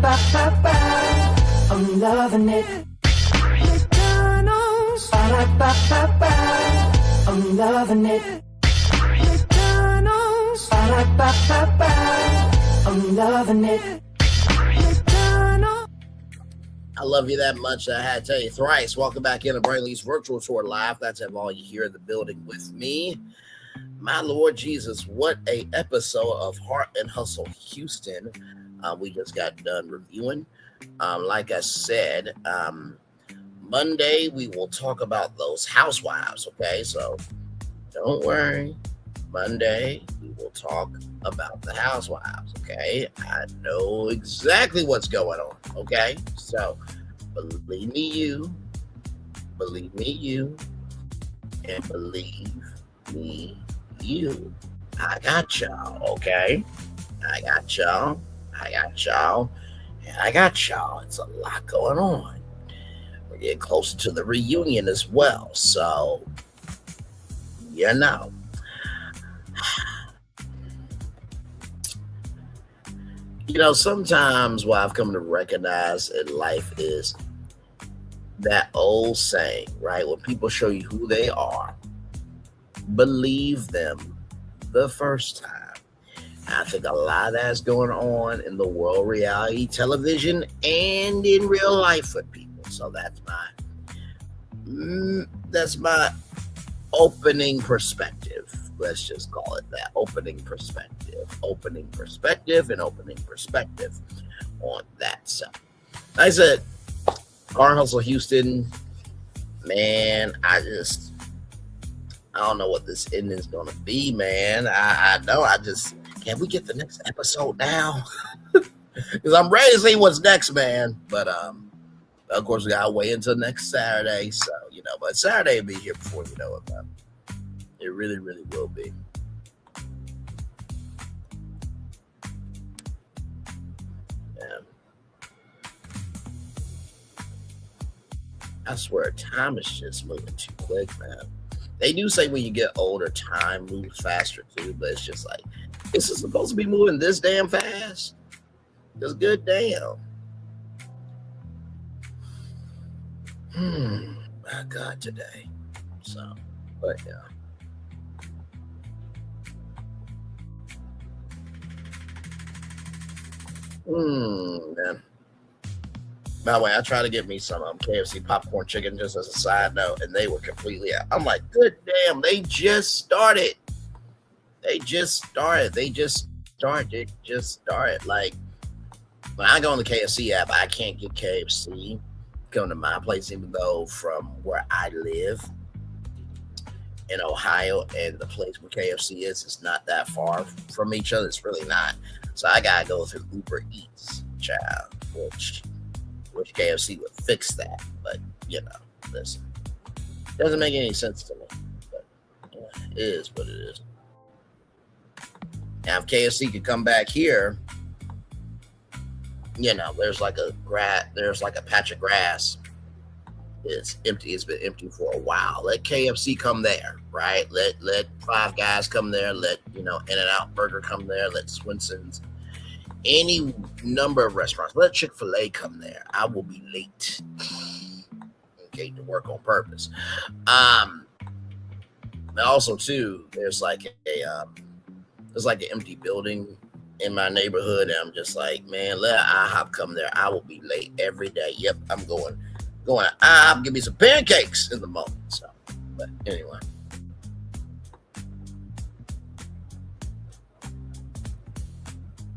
I'm loving it. McDonald's. I'm loving it. McDonald's. I'm loving it. McDonald's. I love you that much that I had to tell you thrice. Welcome back into Brainley's virtual tour live. That's all you hear in the building with me. My Lord Jesus, what a episode of Heart and Hustle Houston we just got done reviewing. Like I said, Monday we will talk about those housewives, okay? So don't worry. Monday we will talk about the housewives, okay? I know exactly what's going on, okay? So believe me you, and believe me you. I got y'all, okay? I got y'all. It's a lot going on. We're getting closer to the reunion as well, so you know. You know, sometimes what I've come to recognize in life is that old saying, right? When people show you who they are, believe them the first time. I think a lot of that's going on in the world reality television and in real life with people. So that's my opening perspective. Let's just call it that. Opening perspective on that. So like I said, Car Hustle Houston, man, I don't know what this ending is going to be, man. I know. Can we get the next episode now? Because I'm ready to see what's next, man. But of course, we got to wait until next Saturday. So, you know, but Saturday will be here before you know it, man. It really, really will be. Yeah. I swear, time is just moving too quick, man. They do say when you get older, time moves faster too, but it's just like, is it supposed to be moving this damn fast? Just good damn. My God, today. So, but yeah. Man. By the way, I tried to get me some KFC popcorn chicken just as a side note, and they were completely out. I'm like, good damn, they just started. Like, when I go on the KFC app, I can't get KFC come to my place, even though from where I live in Ohio and the place where KFC is, it's not that far from each other. It's really not. So I gotta go through Uber Eats, child, which KFC would fix that. But, you know, listen, doesn't make any sense to me. But yeah, it is what it is. Now, if KFC could come back here, you know, there's like a patch of grass. It's empty. It's been empty for a while. Let KFC come there, right? Let Five Guys come there. Let, you know, In-N-Out Burger come there. Let Swenson's, any number of restaurants. Let Chick-fil-A come there. I will be late. Okay, to work on purpose. Also too, there's like an empty building in my neighborhood, and I'm just like, man, let IHOP come there. I will be late every day. Yep, I'm going to IHOP, give me some pancakes in the moment. So, but anyway.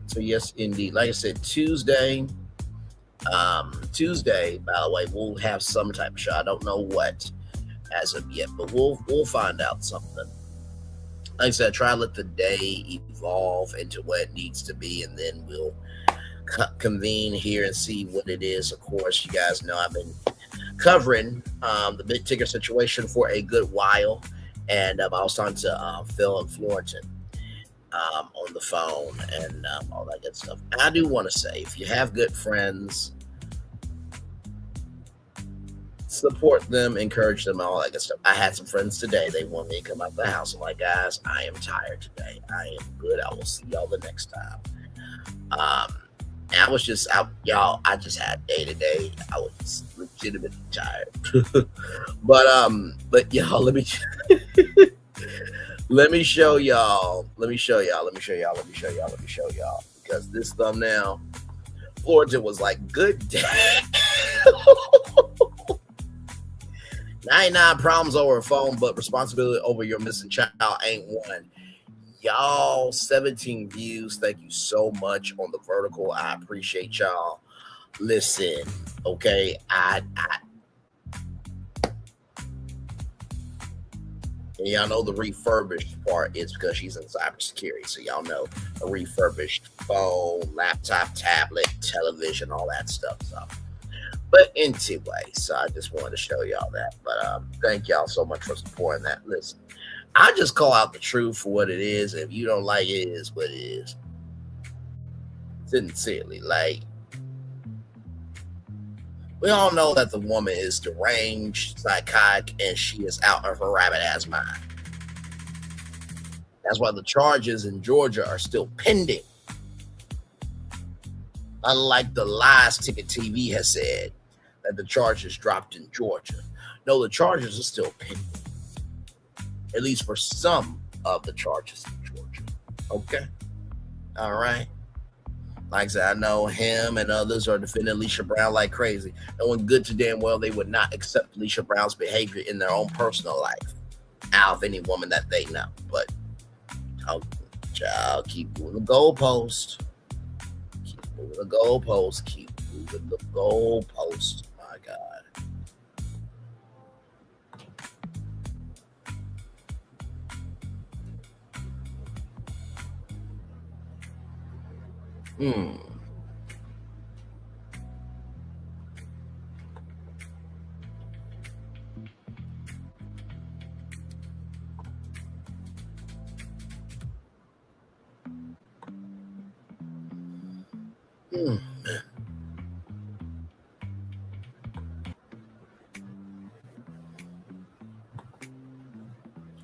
So yes, indeed. Like I said, Tuesday, by the way, we'll have some type of show. I don't know what as of yet, but we'll find out something. Like I said, try to let the day evolve into what it needs to be, and then we'll convene here and see what it is. Of course, you guys know I've been covering the big ticket situation for a good while, and I was talking to Phil and Florentin on the phone and all that good stuff. And I do want to say, if you have good friends, support them, encourage them, all that good stuff. I had some friends today. They wanted me to come out the house. I'm like, guys, I am tired today. I am good. I will see y'all the next time. I was just out, y'all. I just had day to day. I was legitimately tired. But y'all, let me show y'all. Let me show y'all because this thumbnail, Florida was like, good day. 99 problems over a phone, but responsibility over your missing child ain't one. Y'all, 17 views. Thank you so much on the vertical. I appreciate y'all. Listen, okay, and y'all know the refurbished part is because she's in cybersecurity. So y'all know a refurbished phone, laptop, tablet, television, all that stuff. So, but anyway, so I just wanted to show y'all that. But thank y'all so much for supporting that. Listen, I just call out the truth for what it is. If you don't like it, it is what it is. Sincerely, like, we all know that the woman is deranged, psychotic, and she is out of her rabbit ass mind. That's why the charges in Georgia are still pending. Unlike the lies Ticket TV has said that the charges dropped in Georgia. No, the charges are still pending. At least for some of the charges in Georgia. Okay? All right? Like I said, I know him and others are defending Alicia Brown like crazy. Knowing good to damn well they would not accept Alicia Brown's behavior in their own personal life out of any woman that they know. But I'll keep moving the goalpost. Keep moving the goalpost. Keep moving the goalpost. My God.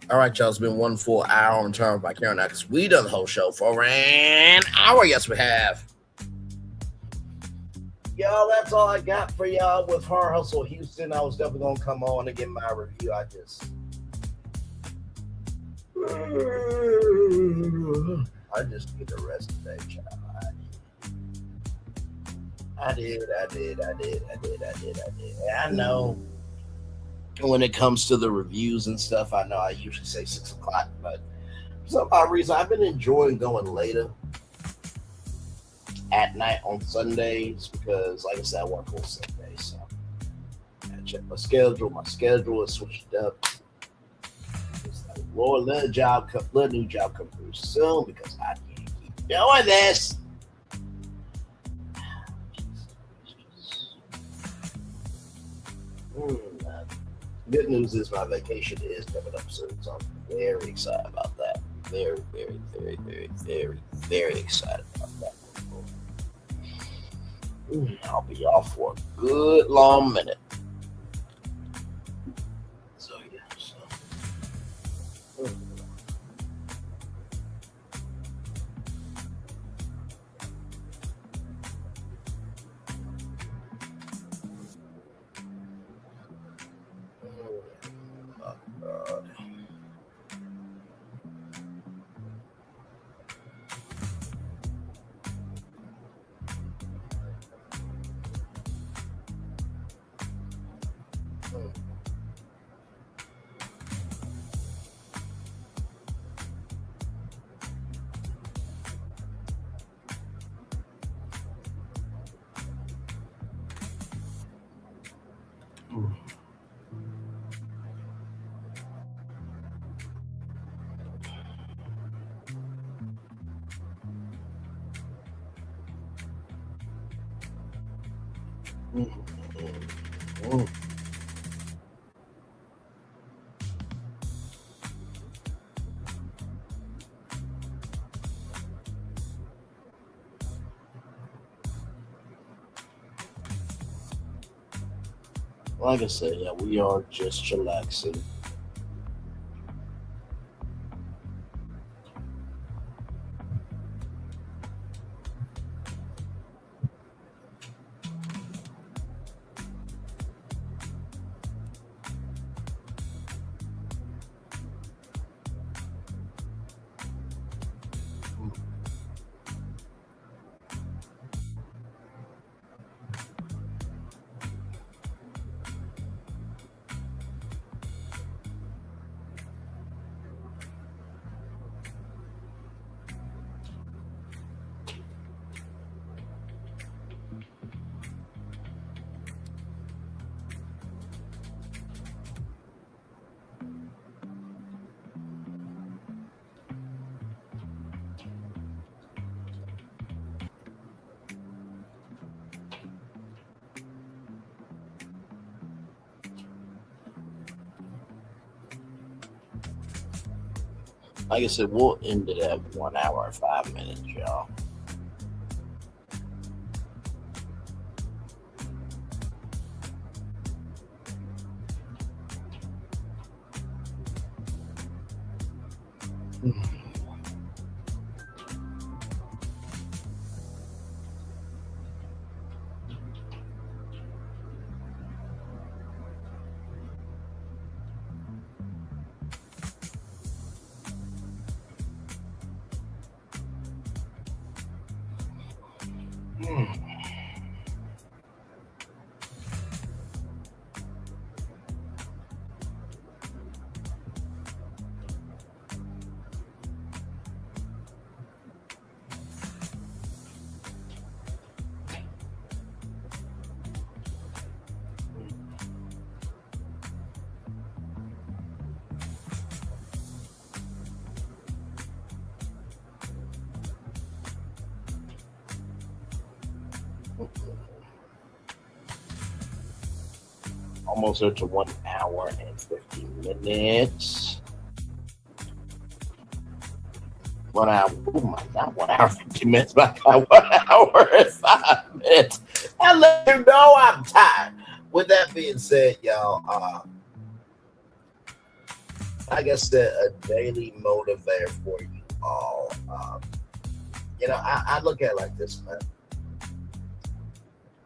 All right, y'all. It's been 1 full hour on Turn by Karen because we done the whole show for an hour. Yes, we have. Y'all, that's all I got for y'all with Her Hustle Houston. I was definitely gonna come on and get my review. I just need the rest today, child. I did. I know when it comes to the reviews and stuff, I know I usually say 6 o'clock, but for some odd reason, I've been enjoying going later at night on Sundays because, like I said, I work on Sundays, so I check my schedule. My schedule is switched up. It's like, Lord, let a new job come through soon because I can't keep doing this. Good news is my vacation is coming up soon, so I'm very excited about that. Very, very, very, very, very, very excited about that. I'll be off for a good long minute. So yeah. Like I said, yeah, we are just chillaxing. Like I said, we'll end it at 1 hour and 5 minutes, y'all. Almost there to 1 hour and 50 minutes. 1 hour, oh my God, 1 hour, 50 minutes, but 1 hour and 5 minutes. I let you know I'm tired. With that being said, y'all, like I said, a daily motivator for you all. You know, I look at it like this, man.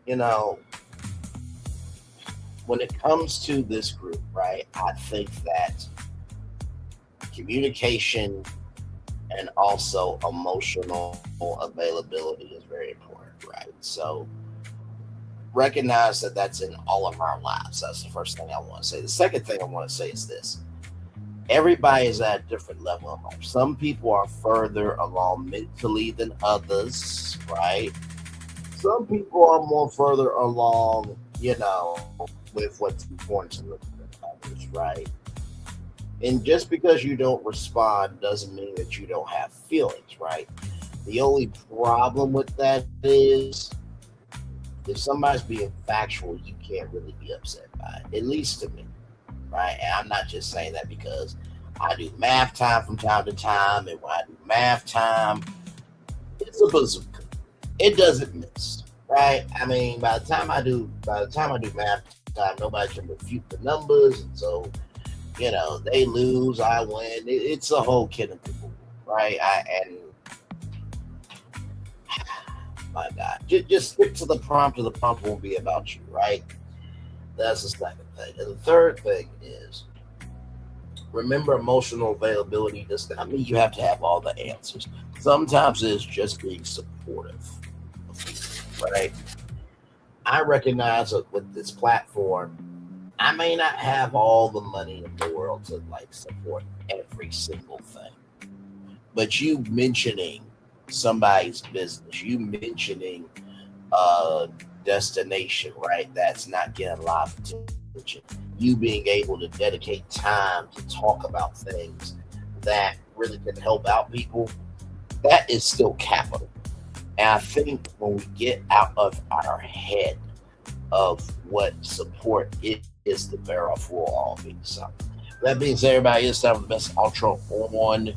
You know, when it comes to this group, right, I think that communication and also emotional availability is very important, right? So recognize that that's in all of our lives. That's the first thing I want to say. The second thing I want to say is this. Everybody is at a different level of life. Some people are further along mentally than others, right? Some people are more further along, you know, with what's important to them than others, right? And just because you don't respond doesn't mean that you don't have feelings, right? The only problem with that is if somebody's being factual, you can't really be upset by it, at least to me, right? And I'm not just saying that because I do math time from time to time, and when I do math time, it's a bazooka. It doesn't miss, right? I mean, by the time I do math time, nobody can refute the numbers, and so you know they lose, I win. It's a whole kid and caboodle, right? My God, just stick to the prompt, and the prompt won't be about you, right? That's the second thing. And the third thing is, remember, emotional availability does not mean you have to have all the answers. Sometimes it's just being supportive, right? I recognize that with this platform, I may not have all the money in the world to like support every single thing, but you mentioning somebody's business, you mentioning a destination, right, that's not getting a lot of attention, you being able to dedicate time to talk about things that really can help out people, that is still capital. And I think when we get out of our head of what support is, the barrel will all be something. That means everybody is having the best outro on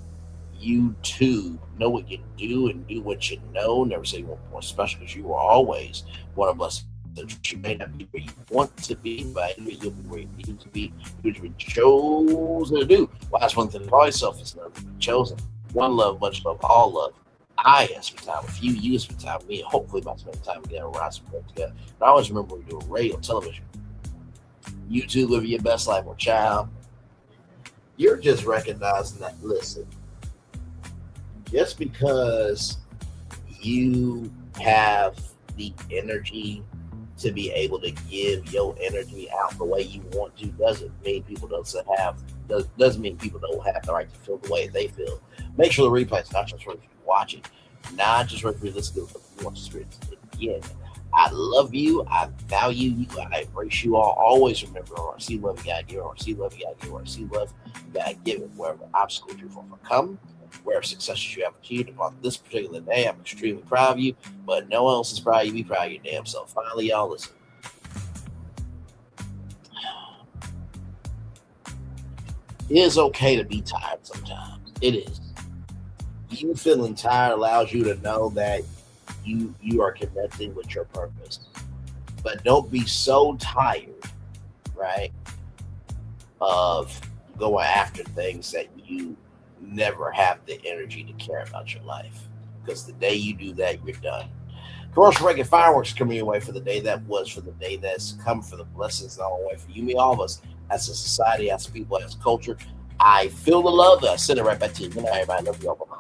YouTube. Know what you do and do what you know. Never say one more special, because you are always one of us. You may not be where you want to be, but you'll be where you need to be. You've been chosen to do. Last one thing, call yourself is never been chosen. One love, much love, all love. I spend time with you, you spend time with me, and hopefully by spending time together, we're not spending together. But I always remember we do radio, television, YouTube, living your best life, or child. You're just recognizing that, listen, just because you have the energy to be able to give your energy out the way you want to doesn't mean people doesn't mean people don't have the right to feel the way they feel. Make sure the replay is not just for you watching, not just for you listening, but you want to experience it again. I love you. I value you. I embrace you all. Always remember, or see love you gotta give, or see love you gotta give, or see love you gotta give it. Wherever obstacles you overcome, where successes you have achieved upon this particular day, I'm extremely proud of you, but no one else is proud of you. Be proud of your damn self. Finally, y'all, listen. It is okay to be tired sometimes. It is. You feeling tired allows you to know that you are connecting with your purpose. But don't be so tired, right, of going after things that you never have the energy to care about your life. Because the day you do that, you're done. Commercial break and fireworks coming your way for the day that was, for the day that's come, for the blessings that are on the way for you, me, all of us, as a society, as people, as culture. I feel the love. I send it right back to you. Good night, everybody. Love you all. Bye-bye.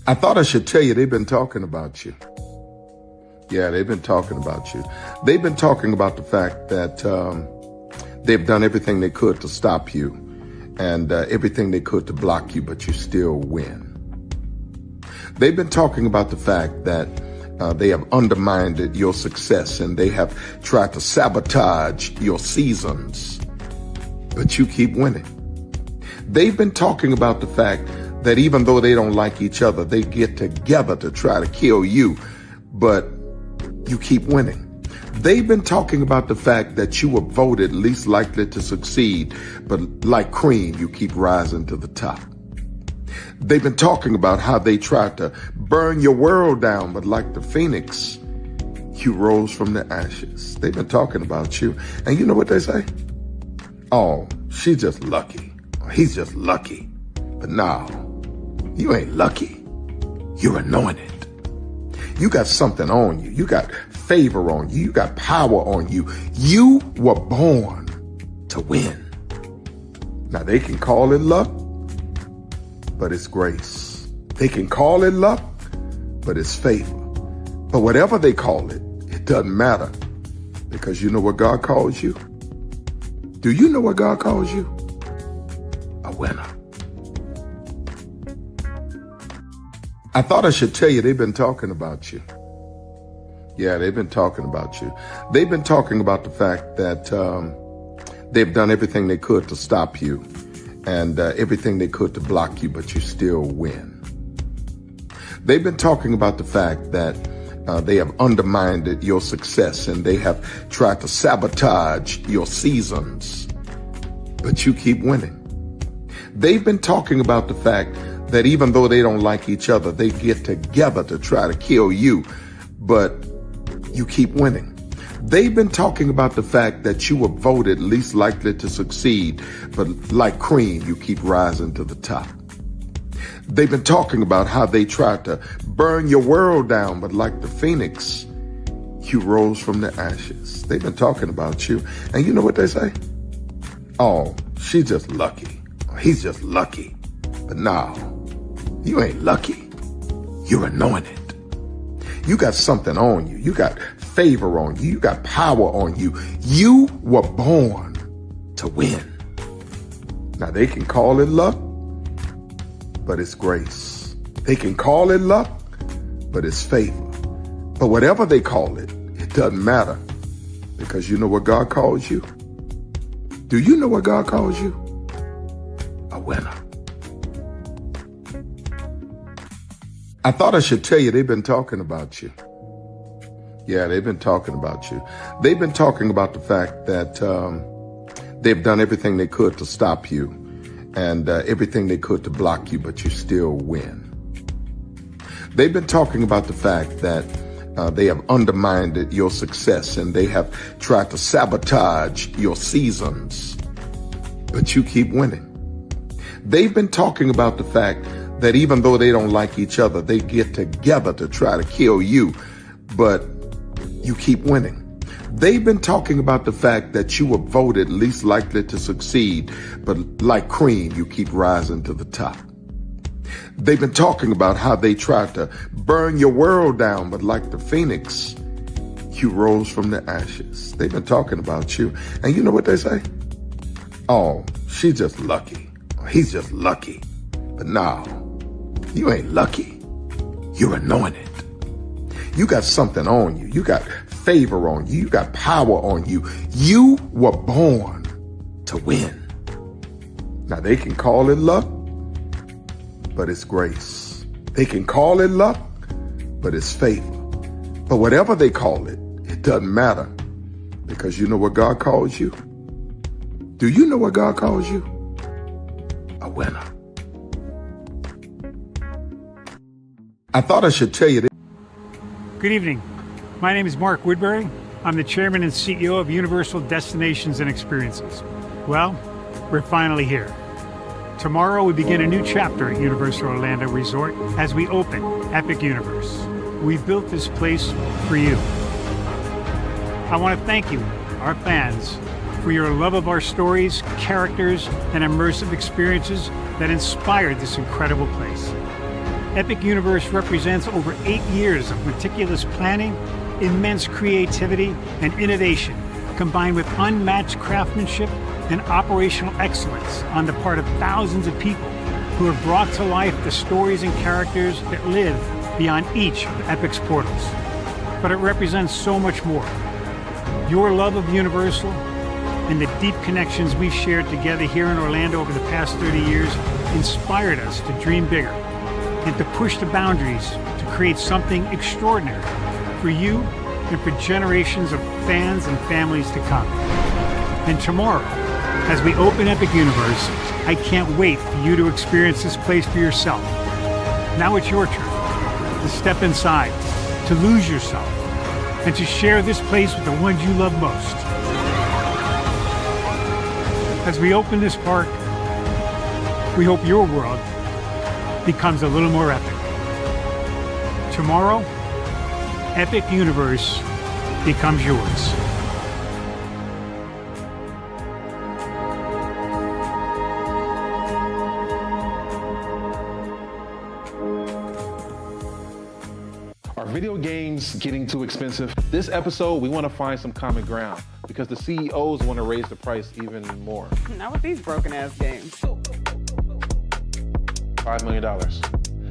I thought I should tell you they've been talking about you. Yeah, they've been talking about you. They've been talking about the fact that they've done everything they could to stop you and everything they could to block you, but you still win. They've been talking about the fact that they have undermined your success and they have tried to sabotage your seasons, but you keep winning. They've been talking about the fact that even though they don't like each other, they get together to try to kill you, but you keep winning. They've been talking about the fact that you were voted least likely to succeed, but like cream, you keep rising to the top. They've been talking about how they tried to burn your world down, but like the phoenix, you rose from the ashes. They've been talking about you. And you know what they say? Oh, she's just lucky. He's just lucky. But no, you ain't lucky. You're anointed. You got something on you. You got favor on you. You got power on you. You were born to win. Now they can call it luck, but it's grace. They can call it luck, but it's favor. But whatever they call it, it doesn't matter, because you know what God calls you? Do you know what God calls you? A winner. I thought I should tell you they've been talking about you. Yeah, they've been talking about you. They've been talking about the fact that they've done everything they could to stop you and everything they could to block you, but you still win. They've been talking about the fact that they have undermined your success and they have tried to sabotage your seasons, but you keep winning. They've been talking about the fact that even though they don't like each other, they get together to try to kill you, but you keep winning. They've been talking about the fact that you were voted least likely to succeed, but like cream, you keep rising to the top. They've been talking about how they tried to burn your world down, but like the phoenix, you rose from the ashes. They've been talking about you. And you know what they say? Oh, she's just lucky. He's just lucky. But no, you ain't lucky. You're anointed. You got something on you. You got favor on you. You got power on you. You were born to win. Now they can call it luck, but it's grace. They can call it luck, but it's favor. But whatever they call it, it doesn't matter, because you know what God calls you? Do you know what God calls you? A winner. I thought I should tell you they've been talking about you. Yeah, they've been talking about you. They've been talking about the fact that they've done everything they could to stop you and everything they could to block you, but you still win. They've been talking about the fact that they have undermined your success and they have tried to sabotage your seasons, but you keep winning. They've been talking about the fact that even though they don't like each other, they get together to try to kill you, but you keep winning. They've been talking about the fact that you were voted least likely to succeed, but like cream, you keep rising to the top. They've been talking about how they tried to burn your world down, but like the phoenix, you rose from the ashes. They've been talking about you. And you know what they say? Oh, she's just lucky. He's just lucky. But no, you ain't lucky. You're anointed. You got something on you. You got favor on you. You got power on you. You were born to win. Now they can call it luck, but it's grace. They can call it luck, but it's favor. But whatever they call it, it doesn't matter, Because you know what God calls you? Do you know what God calls you? A winner. I thought I should tell you that. Good evening. My name is Mark Woodbury. I'm the chairman and CEO of Universal Destinations and Experiences. Well, we're finally here. Tomorrow we begin a new chapter at Universal Orlando Resort as we open Epic Universe. We built this place for you. I want to thank you, our fans, for your love of our stories, characters, and immersive experiences that inspired this incredible place. Epic Universe represents over 8 years of meticulous planning, immense creativity, and innovation, combined with unmatched craftsmanship and operational excellence on the part of thousands of people who have brought to life the stories and characters that live beyond each of Epic's portals. But it represents so much more. Your love of Universal and the deep connections we've shared together here in Orlando over the past 30 years inspired us to dream bigger and to push the boundaries to create something extraordinary for you and for generations of fans and families to come. And tomorrow, as we open Epic Universe, I can't wait for you to experience this place for yourself. Now it's your turn to step inside, to lose yourself, and to share this place with the ones you love most. As we open this park, we hope your world becomes a little more epic. Tomorrow, Epic Universe becomes yours. Are video games getting too expensive? This episode, we want to find some common ground because the CEOs want to raise the price even more. Not with these broken ass games. $5 million.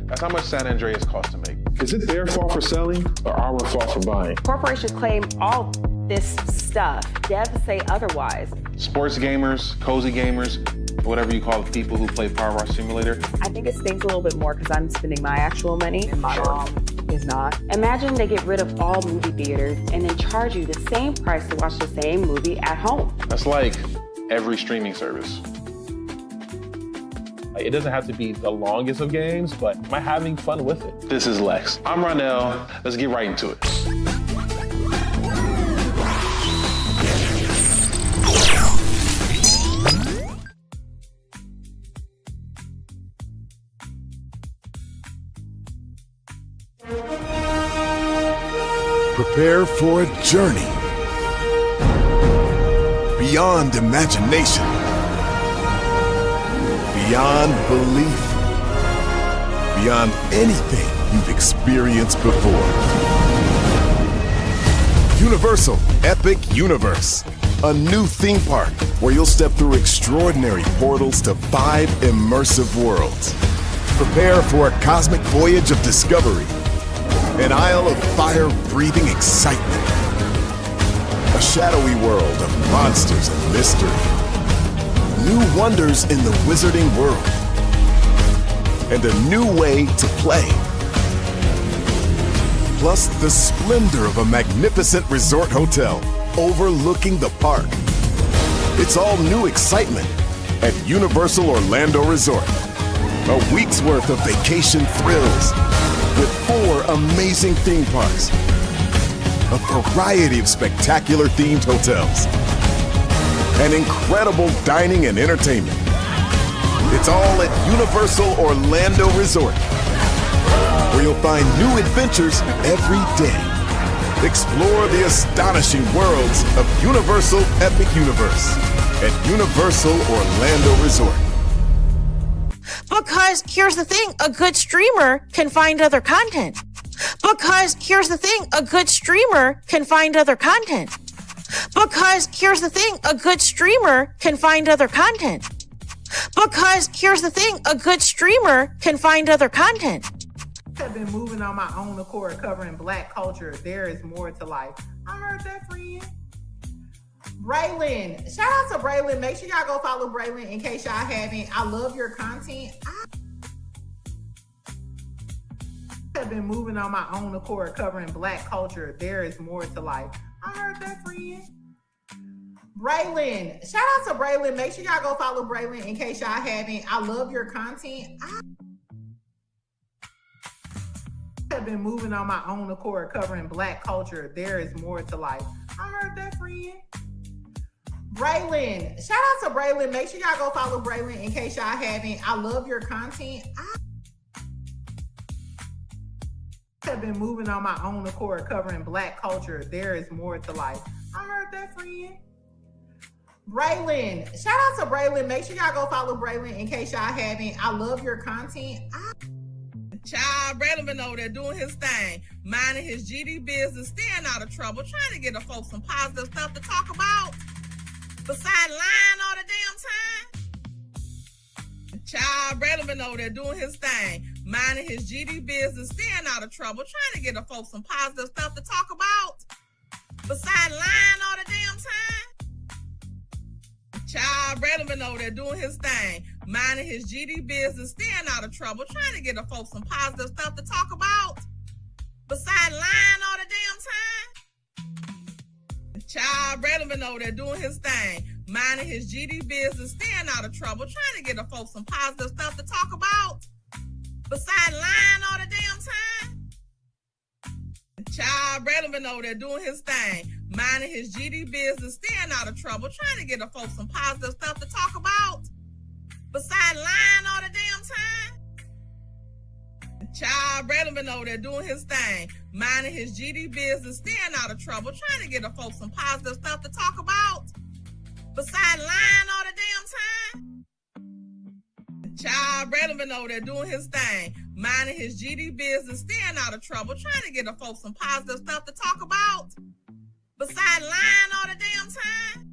That's how much San Andreas costs to make. Is it their fault for selling or our fault for buying? Corporations claim all this stuff. Devs say otherwise. Sports gamers, cozy gamers, whatever you call the people who play Power Wash Simulator. I think it stings a little bit more because I'm spending my actual money and my mom is not. Imagine they get rid of all movie theaters and then charge you the same price to watch the same movie at home. That's like every streaming service. It doesn't have to be the longest of games, but am I having fun with it? This is Lex. I'm Ronell. Let's get right into it. Prepare for a journey beyond imagination, beyond belief, beyond anything you've experienced before. Universal Epic Universe, a new theme park where you'll step through extraordinary portals to 5 immersive worlds. Prepare for a cosmic voyage of discovery, an isle of fire-breathing excitement, a shadowy world of monsters and mystery, new wonders in the wizarding world, and a new way to play. Plus the splendor of a magnificent resort hotel overlooking the park. It's all new excitement at Universal Orlando Resort. A week's worth of vacation thrills with 4 amazing theme parks, a variety of spectacular themed hotels, and incredible dining and entertainment. It's all at Universal Orlando Resort, where you'll find new adventures every day. Explore the astonishing worlds of Universal Epic Universe at Universal Orlando Resort. Because here's the thing, a good streamer can find other content. Because here's the thing, a good streamer can find other content. Because here's the thing, a good streamer can find other content. Because here's the thing, a good streamer can find other content. I've been moving on my own accord, covering Black culture. There is more to life. I heard that, friend. Braylon, shout out to Braylon. Make sure y'all go follow Braylon in case y'all haven't. I love your content. I have been moving on my own accord, covering Black culture. There is more to life. I heard that, friend. Braylon, shout out to Braylon. Make sure y'all go follow Braylon in case y'all haven't. I love your content. I have been moving on my own accord covering Black culture. There is more to life. I heard that, friend. Braylon, shout out to Braylon. Make sure y'all go follow Braylon in case y'all haven't. I love your content. I have been moving on my own accord covering Black culture. There is more to life. I heard that, friend. Braylon, shout out to Braylon. Make sure y'all go follow Braylon in case y'all haven't. I love your content. Child, Braylon been over there doing his thing, minding his GD business, staying out of trouble, trying to get the folks some positive stuff to talk about. Besides lying all the damn time. Child, Braylon been over there doing his thing, minding his GD business, staying out of trouble, trying to get the folks some positive stuff to talk about. Besides lying all the damn time. Child, Braylon been over there doing his thing, minding his GD business, staying out of trouble, trying to get the folks some positive stuff to talk about. Besides lying all the damn time. Child, Braylon been over there doing his thing, minding his GD business, staying out of trouble, trying to get the folks some positive stuff to talk about. Besides lying all the damn time. Child, Braylon been over there doing his thing, minding his GD business, staying out of trouble, trying to get the folks some positive stuff to talk about. Besides lying all the damn time. Child, Braylon been over there doing his thing, minding his GD business, staying out of trouble, trying to get the folks some positive stuff to talk about. Besides lying all the damn time. Child, Braylon been over there doing his thing, minding his GD business, staying out of trouble, trying to get the folks some positive stuff to talk about. Besides lying all the damn time.